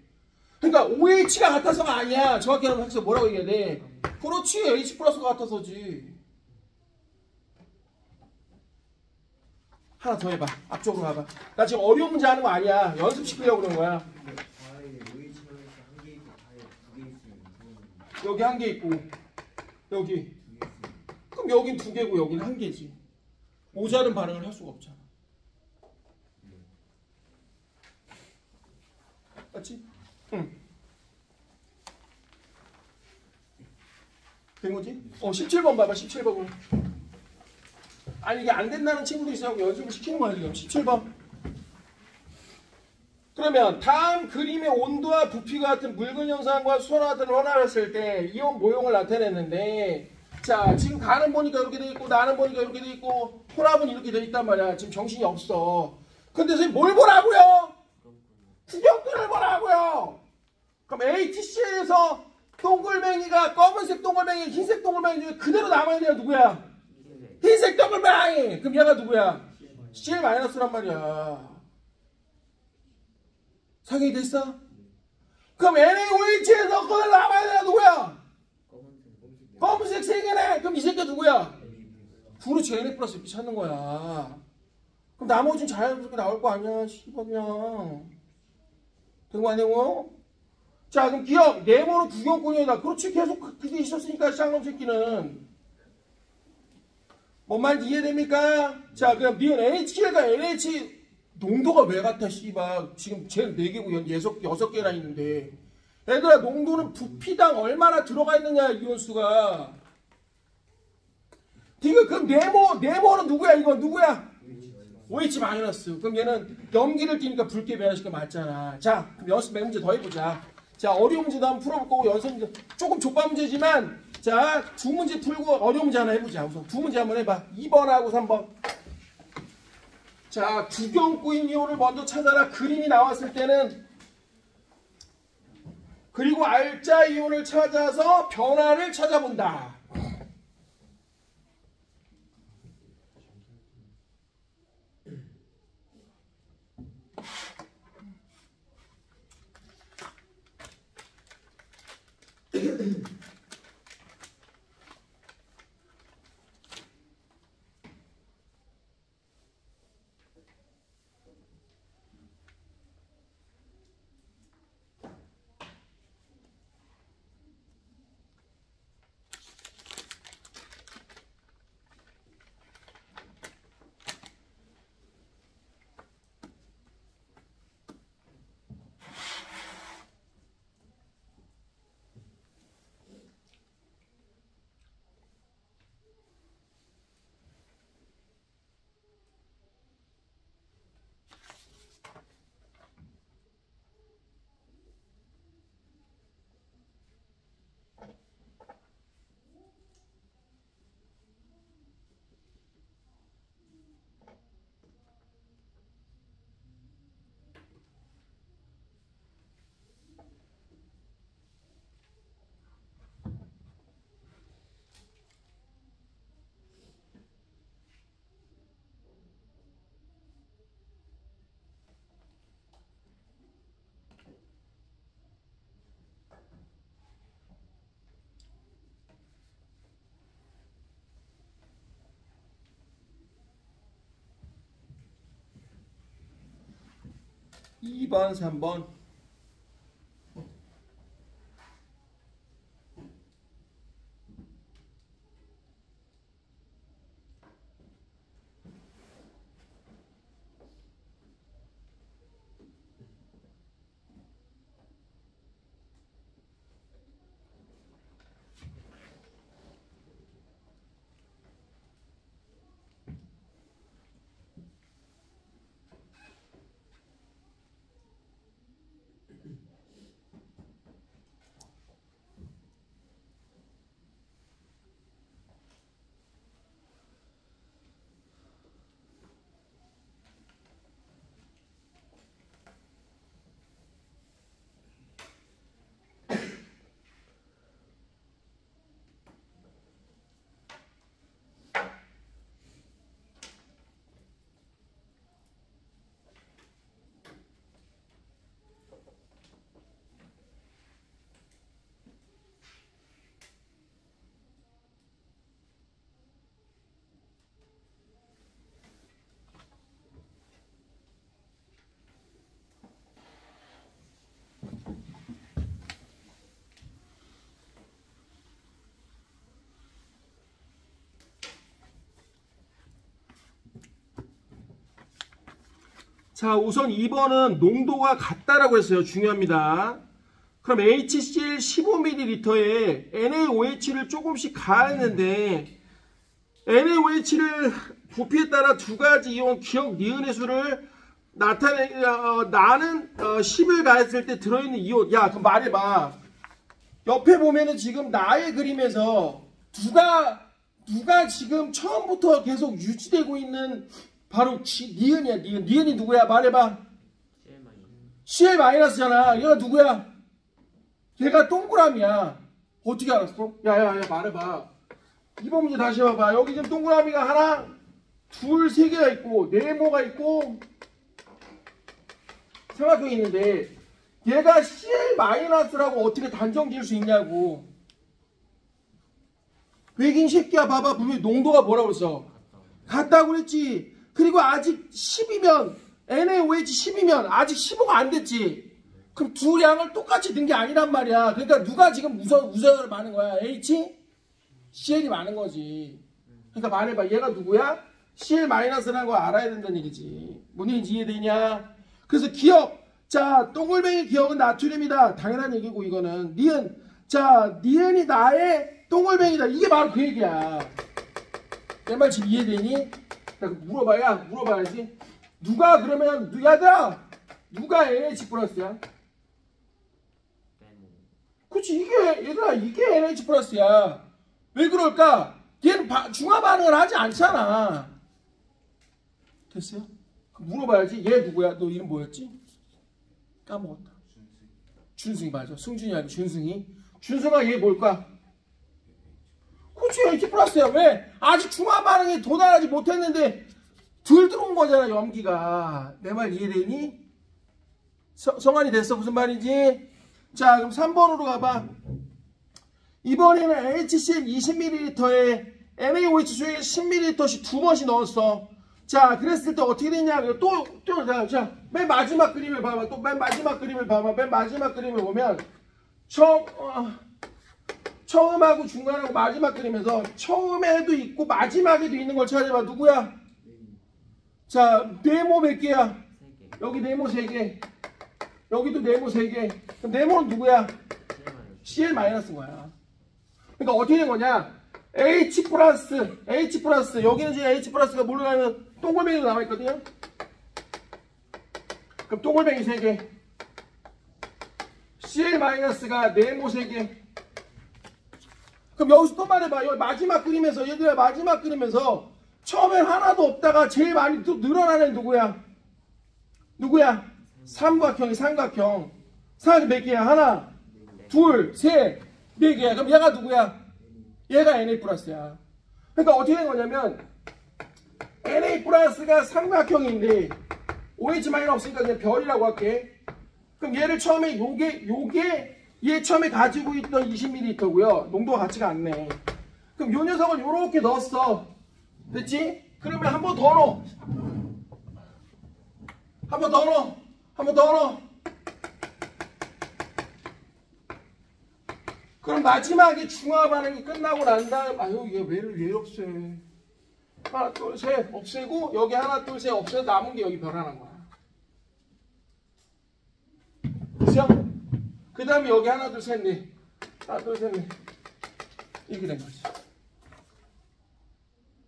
그러니까 OH가 같아서가 아니야. 정확히 하면 학생 뭐라고 얘기해야 돼? 그렇지. H 플러스가 같아서지. 하나 더 해봐. 앞쪽으로 가봐. 나 지금 어려운 문제 하는 거 아니야. 연습시키려고 그런 거야. 다에 OH가 한 개 있고 다에 2개 있으면 여기 1개 있고 여기. 그럼 여긴 2개고 여긴 1개지. 모자른 반응을 할 수가 없잖아. 맞지? 응. 된 거지? 17번 봐봐. 17번은. 아니 이게 안 된다는 친구도 있어요. 연습을 시키는 거야 지금. 17번. 그러면 다음 그림의 온도와 부피가 같은 묽은 형상과 수소나트를 혼합했을 때 이온 모형을 나타냈는데 자 지금 가는 보니까 이렇게 돼 있고 나는 보니까 이렇게 돼 있고 혼합은 이렇게 돼 있단 말이야. 지금 정신이 없어. 근데 선생님 뭘 보라고요? 구경꾼을 보라고요. 그럼 ATC에서 동글뱅이가 검은색 동글뱅이 흰색 동글뱅이 중에 그대로 남아있는 애가 누구야? 흰색 동글뱅이. 그럼 얘가 누구야? Cl-란 말이야. 상이 됐어? 그럼 NaOH에서 그대로 남아있는 애가 누구야? 검은색 3개네. 그럼 이 새끼가 누구야? 그렇지. Na 플러스 이렇게 찾는 거야. 그럼 나머지는 자연스럽게 나올 거 아니야. 씨발이야. 된 거 아니고? 자 그럼 기억. 네모는 구경꾼이다. 그렇지. 계속 그게 있었으니까 쌍놈 새끼는. 뭔 말인지 이해됩니까? 자 그럼 니은 NHK가 NH 농도가 왜 같아 씨발. 지금 쟤는 4개고 6개나 있는데 얘들아 농도는 부피당 얼마나 들어가 있느냐 이온수가. 지금 그럼 네모는 누구야? 이거 누구야? OH 마이너스. 그럼 얘는 염기를 띠니까 붉게 변화시켜 맞잖아. 자 그럼 연습 몇 문제 더 해보자. 자 어려운 문제도 한번 풀어볼 거고 연습 문제 조금 좁은 문제지만 자 2문제 풀고 어려운 문제 하나 해보자. 우선 2문제 한번 해봐. 2번하고 3번. 자 구경구인 이온을 먼저 찾아라. 그림이 나왔을 때는 그리고 알자 이온을 찾아서 변화를 찾아본다. 이 번 3번. 자, 우선 2번은 농도가 같다라고 했어요. 중요합니다. 그럼 HCl 15ml에 NaOH를 조금씩 가했는데 NaOH를 부피에 따라 두 가지 이온 기억 니은의 수를 나는 10을 가했을 때 들어있는 이온. 야, 그럼 말해봐. 옆에 보면은 지금 나의 그림에서 누가 지금 처음부터 계속 유지되고 있는 바로 니은이야. 니은이 누구야? 말해봐. CL-잖아. 얘가 누구야? 얘가 동그라미야. 어떻게 알았어? 야야야 말해봐. 이번 문제 다시 봐봐. 여기 지금 동그라미가 하나, 둘, 세 개가 있고 네모가 있고 삼각형이 있는데 얘가 CL-라고 어떻게 단정 지을 수 있냐고. 외긴 새끼야. 봐봐. 분명히 농도가 뭐라고 했어? 같다고 그랬지. 그리고 아직 10이면 NaOH 10이면 아직 15가 안 됐지. 그럼 두 양을 똑같이 넣은 게 아니란 말이야. 그러니까 누가 지금 우선을 많은 거야? H? CL이 많은 거지. 그러니까 말해봐. 얘가 누구야? CL-라는 거 알아야 된다는 얘기지. 뭔 얘기인지 이해되냐? 그래서 기억. 자, 동글뱅이 기억은 나트륨이다. 당연한 얘기고 이거는. 니은. 자, 니은이 나의 동글뱅이다. 이게 바로 그 얘기야. 내 말 지금 이해되니? 물어봐야 물어봐야지. 누가 그러면 얘들아 누가 NH 플러스야? 그렇지. 이게 얘들아 이게 NH 플러스야. 왜 그럴까? 얘는 중화 반응을 하지 않잖아. 됐어요? 물어봐야지. 얘 누구야? 너 이름 뭐였지? 까먹었다. 준승이 맞아. 승준이 아니고 준승이. 준승아 얘 뭘까? 그렇지. NH 플러스야. 왜? 아직 중화 반응에 도달하지 못했는데 덜 들어온 거잖아. 염기가. 내 말 이해되니? 성환이 됐어? 무슨 말인지? 자 그럼 3번으로 가봐. 이번에는 HCl 20ml에 NaOH 중에 10ml씩 두 번씩 넣었어. 자, 그랬을 때 어떻게 되냐? 자, 맨 마지막 그림을 봐봐. 또 맨 마지막 그림을 봐봐. 맨 마지막 그림을 보면 처음하고 중간하고 마지막 그림에서 처음에도 있고 마지막에도 있는 걸 찾아봐. 누구야? 자, 네모 몇 개야? 여기 네모 3개. 여기도 네모 3개. 그럼 네모는 누구야? Cl 마이너스인 거야. 그러니까 어떻게 된 거냐? H 플러스 여기는 지금 H 플러스가 뭘로 나면 동글뱅이로 남아있거든요. 그럼 동글뱅이 3개, Cl 마이너스가 네모 3개. 그럼 여기서 또 말해봐. 여기 마지막 그림에서 얘들아, 마지막 그림에서 처음엔 하나도 없다가 제일 많이 또 늘어나는 누구야? 삼각형. 삼각형 몇 개야? 하나, 둘, 셋, 4개야. 그럼 얘가 누구야? 얘가 Na 플러스야. 그러니까 어떻게 된 거냐면 Na 플러스가 삼각형인데 OH 마이너 없으니까 그냥 별이라고 할게. 그럼 얘를 처음에 요게 얘 처음에 가지고 있던 20ml고요. 농도가 같지가 않네. 그럼 요 녀석을 요렇게 넣었어. 됐지? 그러면 한 번 더 넣어. 한 번 더 넣어. 그럼 마지막에 중화 반응이 끝나고 난 다음, 아유, 얘 왜 없애? 하나, 둘, 셋, 없애고, 여기 하나, 둘, 셋, 없애서 남은 게 여기 별 하나인 거야. 그죠? 그 다음에 여기 하나, 둘, 셋, 넷. 하나, 둘, 셋, 넷. 이렇게 된 거지.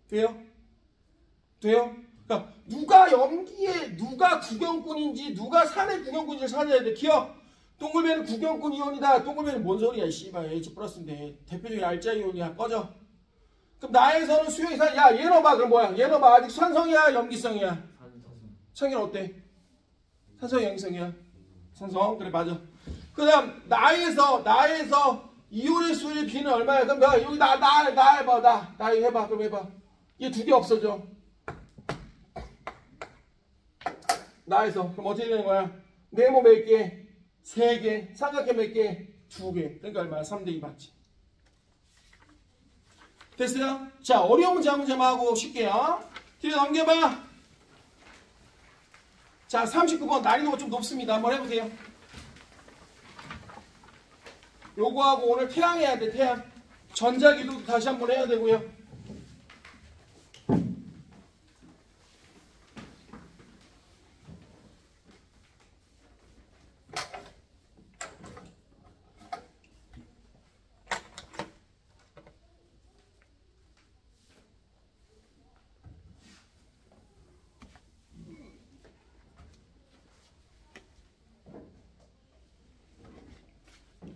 돼요? 그러니까 누가 구경꾼인지, 누가 산의 구경꾼인지를 찾아야 돼. 기억! 동글뱅이는 구경꾼 이온이다. 동글뱅이는 뭔 소리야, 씨발. H 플러스인데. 대표적인 알짜 이온이야. 꺼져. 그럼 나에서는 수용이산, 야, 얘 넣어봐. 그럼 뭐야? 얘 넣어봐. 아직 산성이야, 염기성이야? 성이는 어때? 산성, 염기성이야? 산성. 그래, 맞아. 그 다음, 나에서 이온의 수의 B는 얼마야? 그럼 야, 여기 나 해봐. 나 이거 해봐. 그럼 해봐. 얘 2개 없어져. 나에서. 그럼 어떻게 되는 거야? 네모 몇 개? 3개. 삼각형 몇 개? 2개. 그러니까 얼마야? 3대2 맞지? 됐어요? 자, 어려운 문제 한 문제만 하고 쉽게요. 뒤로 넘겨봐. 자, 39번 난이도가 좀 높습니다. 한번 해보세요. 요거하고 오늘 태양 해야 돼. 태양. 전자기도 다시 한번 해야 되고요.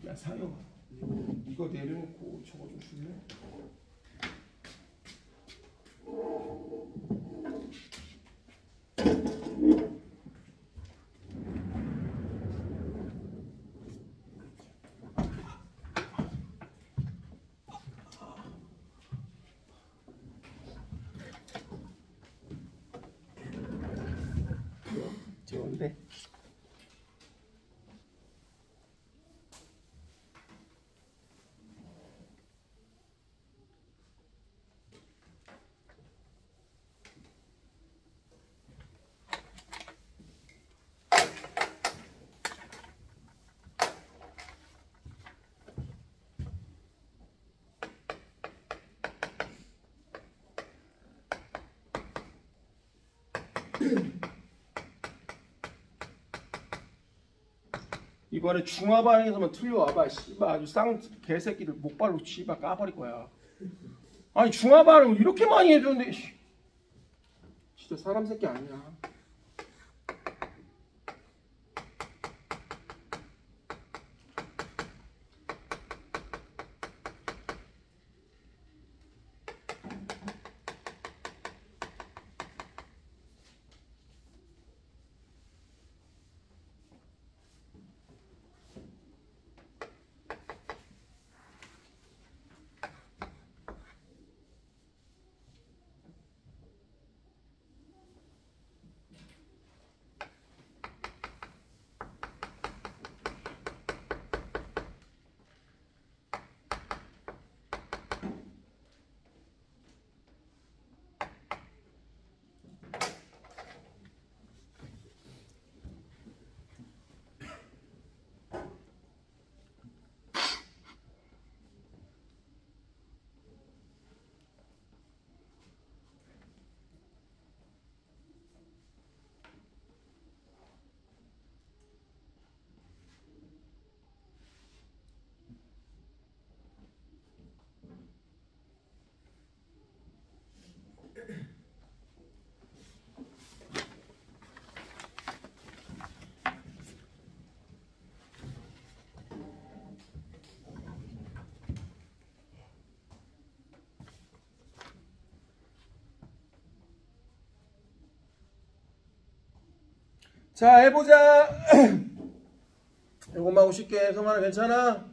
야, 사요. 이거 내려놓고 저거 좀 줄래? 좋은데? 이번에 중화 반응에서만 틀려와봐. 씨발 아주 쌍 개새끼들 목발로 씨발 까버릴 거야. 아니 중화 반응을 이렇게 많이 해줬는데 진짜 사람 새끼 아니야. 자, 해보자. 이것만 50개. 성환아 괜찮아?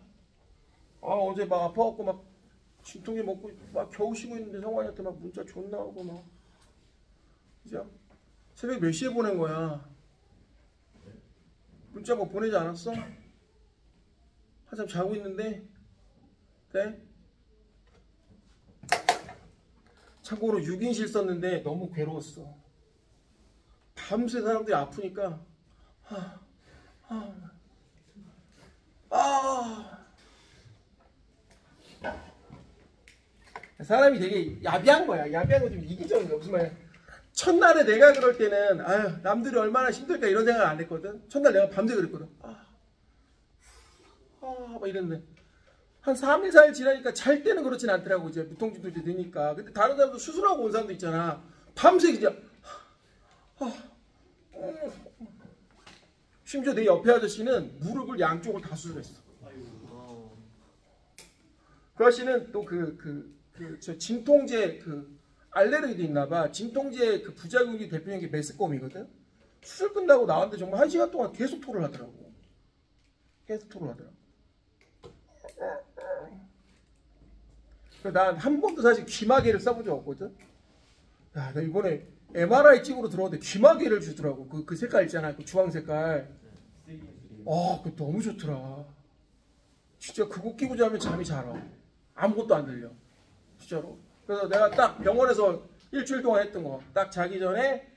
어제 막 아파갖고 막 진통제 먹고 막 겨우 쉬고 있는데 성환이한테 막 문자 존나 오고 막. 그죠? 새벽 몇 시에 보낸 거야? 문자 뭐 보내지 않았어? 한참 자고 있는데. 그래? 참고로 6인실 썼는데 너무 괴로웠어. 밤새 사람들이 아프니까 사람이 되게 야비한 거야. 야비한 거 좀 이기적인 거야. 무슨 말이야. 첫날에 내가 그럴 때는 아유 남들이 얼마나 힘들까 이런 생각 안 했거든. 첫날 내가 밤새 그랬거든. 막 이랬는데 한 3일 4일 지나니까 잘 때는 그렇진 않더라고. 이제 무통증도 이제 되니까. 근데 다른 사람도 수술하고 온 사람도 있잖아. 밤새 그냥 심지어 내 옆에 아저씨는 무릎을 양쪽을 다 수술했어. 그 아저씨는 또 저 진통제 알레르기도 있나봐. 진통제 부작용이 대표적인 게 메스꺼움이거든. 수술 끝나고 나왔는데 정말 1시간 동안 계속 토를 하더라고. 계속 토를 하더라고. 난 한 번도 사실 귀마개를 써본 적 없거든. 야, 나 이번에 MRI 찍으러 들어왔는데 귀마개를 주더라고. 그 색깔 있잖아. 그 주황 색깔. 그거 너무 좋더라. 진짜 그거 끼고 자면 잠이 잘 와. 아무것도 안 들려. 진짜로. 그래서 내가 딱 병원에서 일주일 동안 했던 거. 딱 자기 전에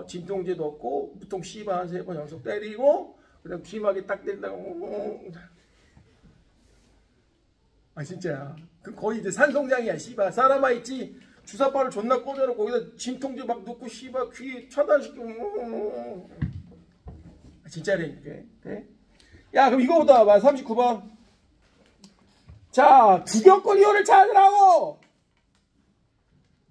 진통제 넣고 무통 씨바 한 3번 연속 때리고 그다음 귀마개 딱 때린다고. 진짜야. 그 거의 이제 산송장이야. 씨바 사람아 있지. 주사바를 존나 꽂아놓고 거기다 진통제 막 넣고 씨바 귀 차단시키고. 진짜라니까. 네? 야 그럼 이거보다 봐. 39번. 자 구경권 이호를 찾으라고.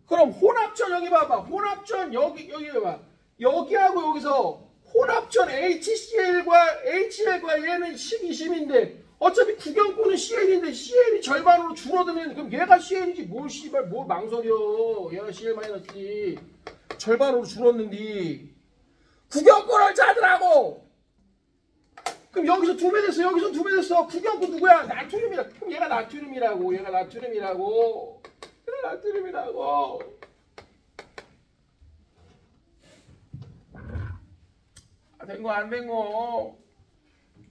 그럼 혼합전 여기 봐봐. 혼합전 여기 봐봐. 여기하고 여기서 혼합전 HCl과 얘는 12, 10인데 어차피 구경권은 CL인데 CL이 절반으로 줄어들면 그럼 얘가 CL이지 뭘 씨발 뭘 망설여. 얘가 CL 마이너스지. 절반으로 줄었는데 구경권을 찾으라고. 그럼 여기서 2배 됐어. 여기서 2배 됐어. 구경권 누구야? 나트륨이라. 그럼 얘가 나트륨이라고. 얘가 나트륨이라고. 된 거 안 된 거.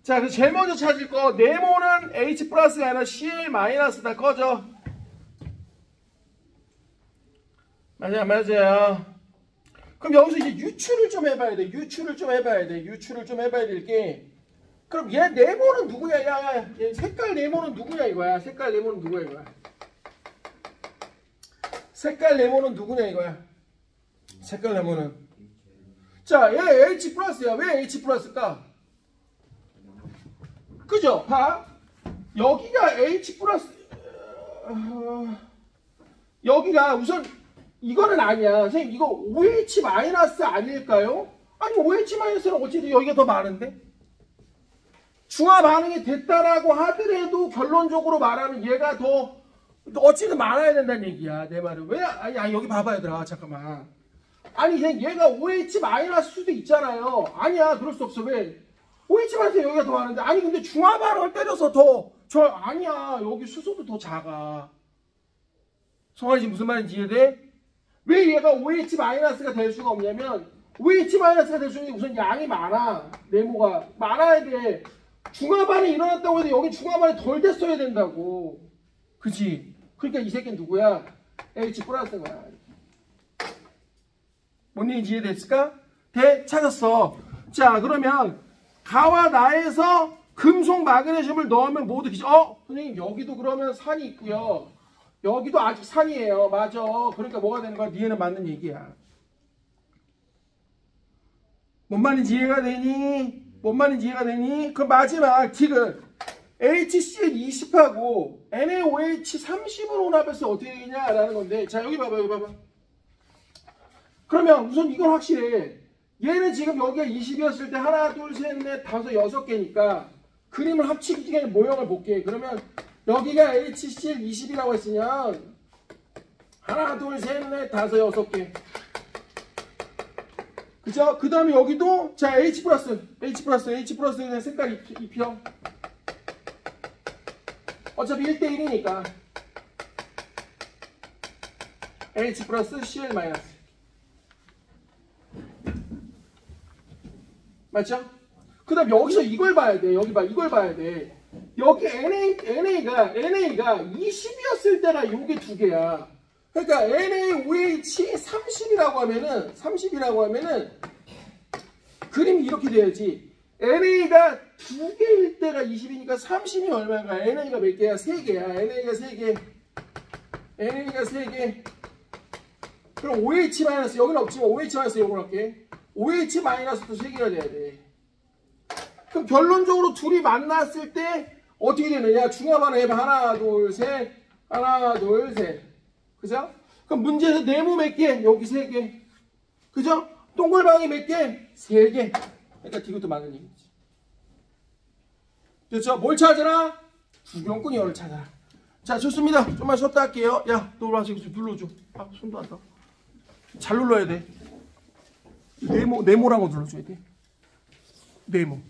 자, 그래서 제일 먼저 찾을 거. 네모는 H 플러스가 아니라 CL 마이너스다. 꺼져. 맞아요. 그럼 여기서 이제 유추를 좀 해봐야 돼. 유추를 좀 해봐야 될 게. 그럼 얘 네모는 누구야? 야, 얘 색깔 네모는 누구냐 이거야. 색깔 네모는 누구야 이거야. 색깔 네모는. 자, 얘 H 플러스야. 왜 H 플러스일까? 그죠? 봐. 여기가 H 플러스. 여기가 우선 이거는 아니야. 선생님 이거 OH 마이너스 아닐까요? 아니 OH 마이너스는 어쨌든 여기가 더 많은데? 중화 반응이 됐다라고 하더라도 결론적으로 말하면 얘가 더 어쨌든 많아야 된다는 얘기야. 내 말은. 왜? 아니 여기 봐봐 얘들아. 잠깐만. 아니 얘가 OH 마이너스 수도 있잖아요. 아니야 그럴 수 없어. 왜? OH 마이너스 여기가 더 많은데. 아니 근데 중화 반응을 때려서 아니야 여기 수소도 더 작아. 성환이 지금 무슨 말인지 이해돼? 왜 얘가 OH 마이너스가 될 수가 없냐면 OH 마이너스가 될 수 있는 게 우선 양이 많아. 네모가 많아야 돼. 중화 반응이 일어났다고 해도 여기 중화 반응이 덜 됐어야 된다고. 그치? 그러니까 이 새끼는 누구야? H 플러스인 거야. 뭔 얘기인지 이해됐을까? 찾았어. 자 그러면 가와 나에서 금속 마그네슘을 넣으면 모두 선생님 여기도 그러면 산이 있고요. 여기도 아직 산이에요. 맞아. 그러니까 뭐가 되는 거야? 니에는 맞는 얘기야. 뭔 말인지 이해가 되니? 그 마지막 틱은 HCl 20하고 NaOH 30을 혼합해서 어떻게 되냐라는 건데, 자 여기 봐봐. 그러면 우선 이건 확실해. 얘는 지금 여기가 20이었을 때 하나, 둘, 셋, 넷, 다섯, 6개니까 그림을 합치기 전에 모형을 볼게. 그러면 여기가 HCl 20이라고 했으면 하나, 둘, 셋, 넷, 다섯, 6개. 그죠? 그 다음에 여기도 자 H 플러스 그냥 색깔 입혀. 어차피 1대1이니까 H 플러스 Cl 마이너스. 맞죠? 그 다음 여기서 이걸 봐야 돼. 여기 봐. 이걸 봐야 돼. 여기 NA가 20이었을 때가 요게 두 개야. 그러니까 NaOH 30이라고 하면은 그림이 이렇게 돼야지. NA가 두 개일 때가 20이니까 30이 얼마인가? NA가 몇 개야? 세 개야. NA가 세 개. NA가 세 개. 그럼 OH 마이너스 여기는 없지만 OH 마이너스 요걸 할게. OH 마이너스도 세 개가 돼야 돼. 그럼 결론적으로 둘이 만났을 때 어떻게 되느냐? 중합 하나 해봐. 하나, 둘, 셋. 하나, 둘, 셋. 그죠? 그럼 문제에서 네모 몇 개? 여기 세 개. 그죠? 동글방이 몇 개? 세 개. 그러니까 이것도 맞는 얘기지. 그렇죠? 뭘 찾아라? 주변꾼이어를 찾아라. 자, 좋습니다. 좀만 쉬었다 할게요. 야, 너 와서 좀 눌러줘. 아, 손도 안 닿아. 잘 눌러야 돼. 네모라고 눌러줘야 돼. 네모.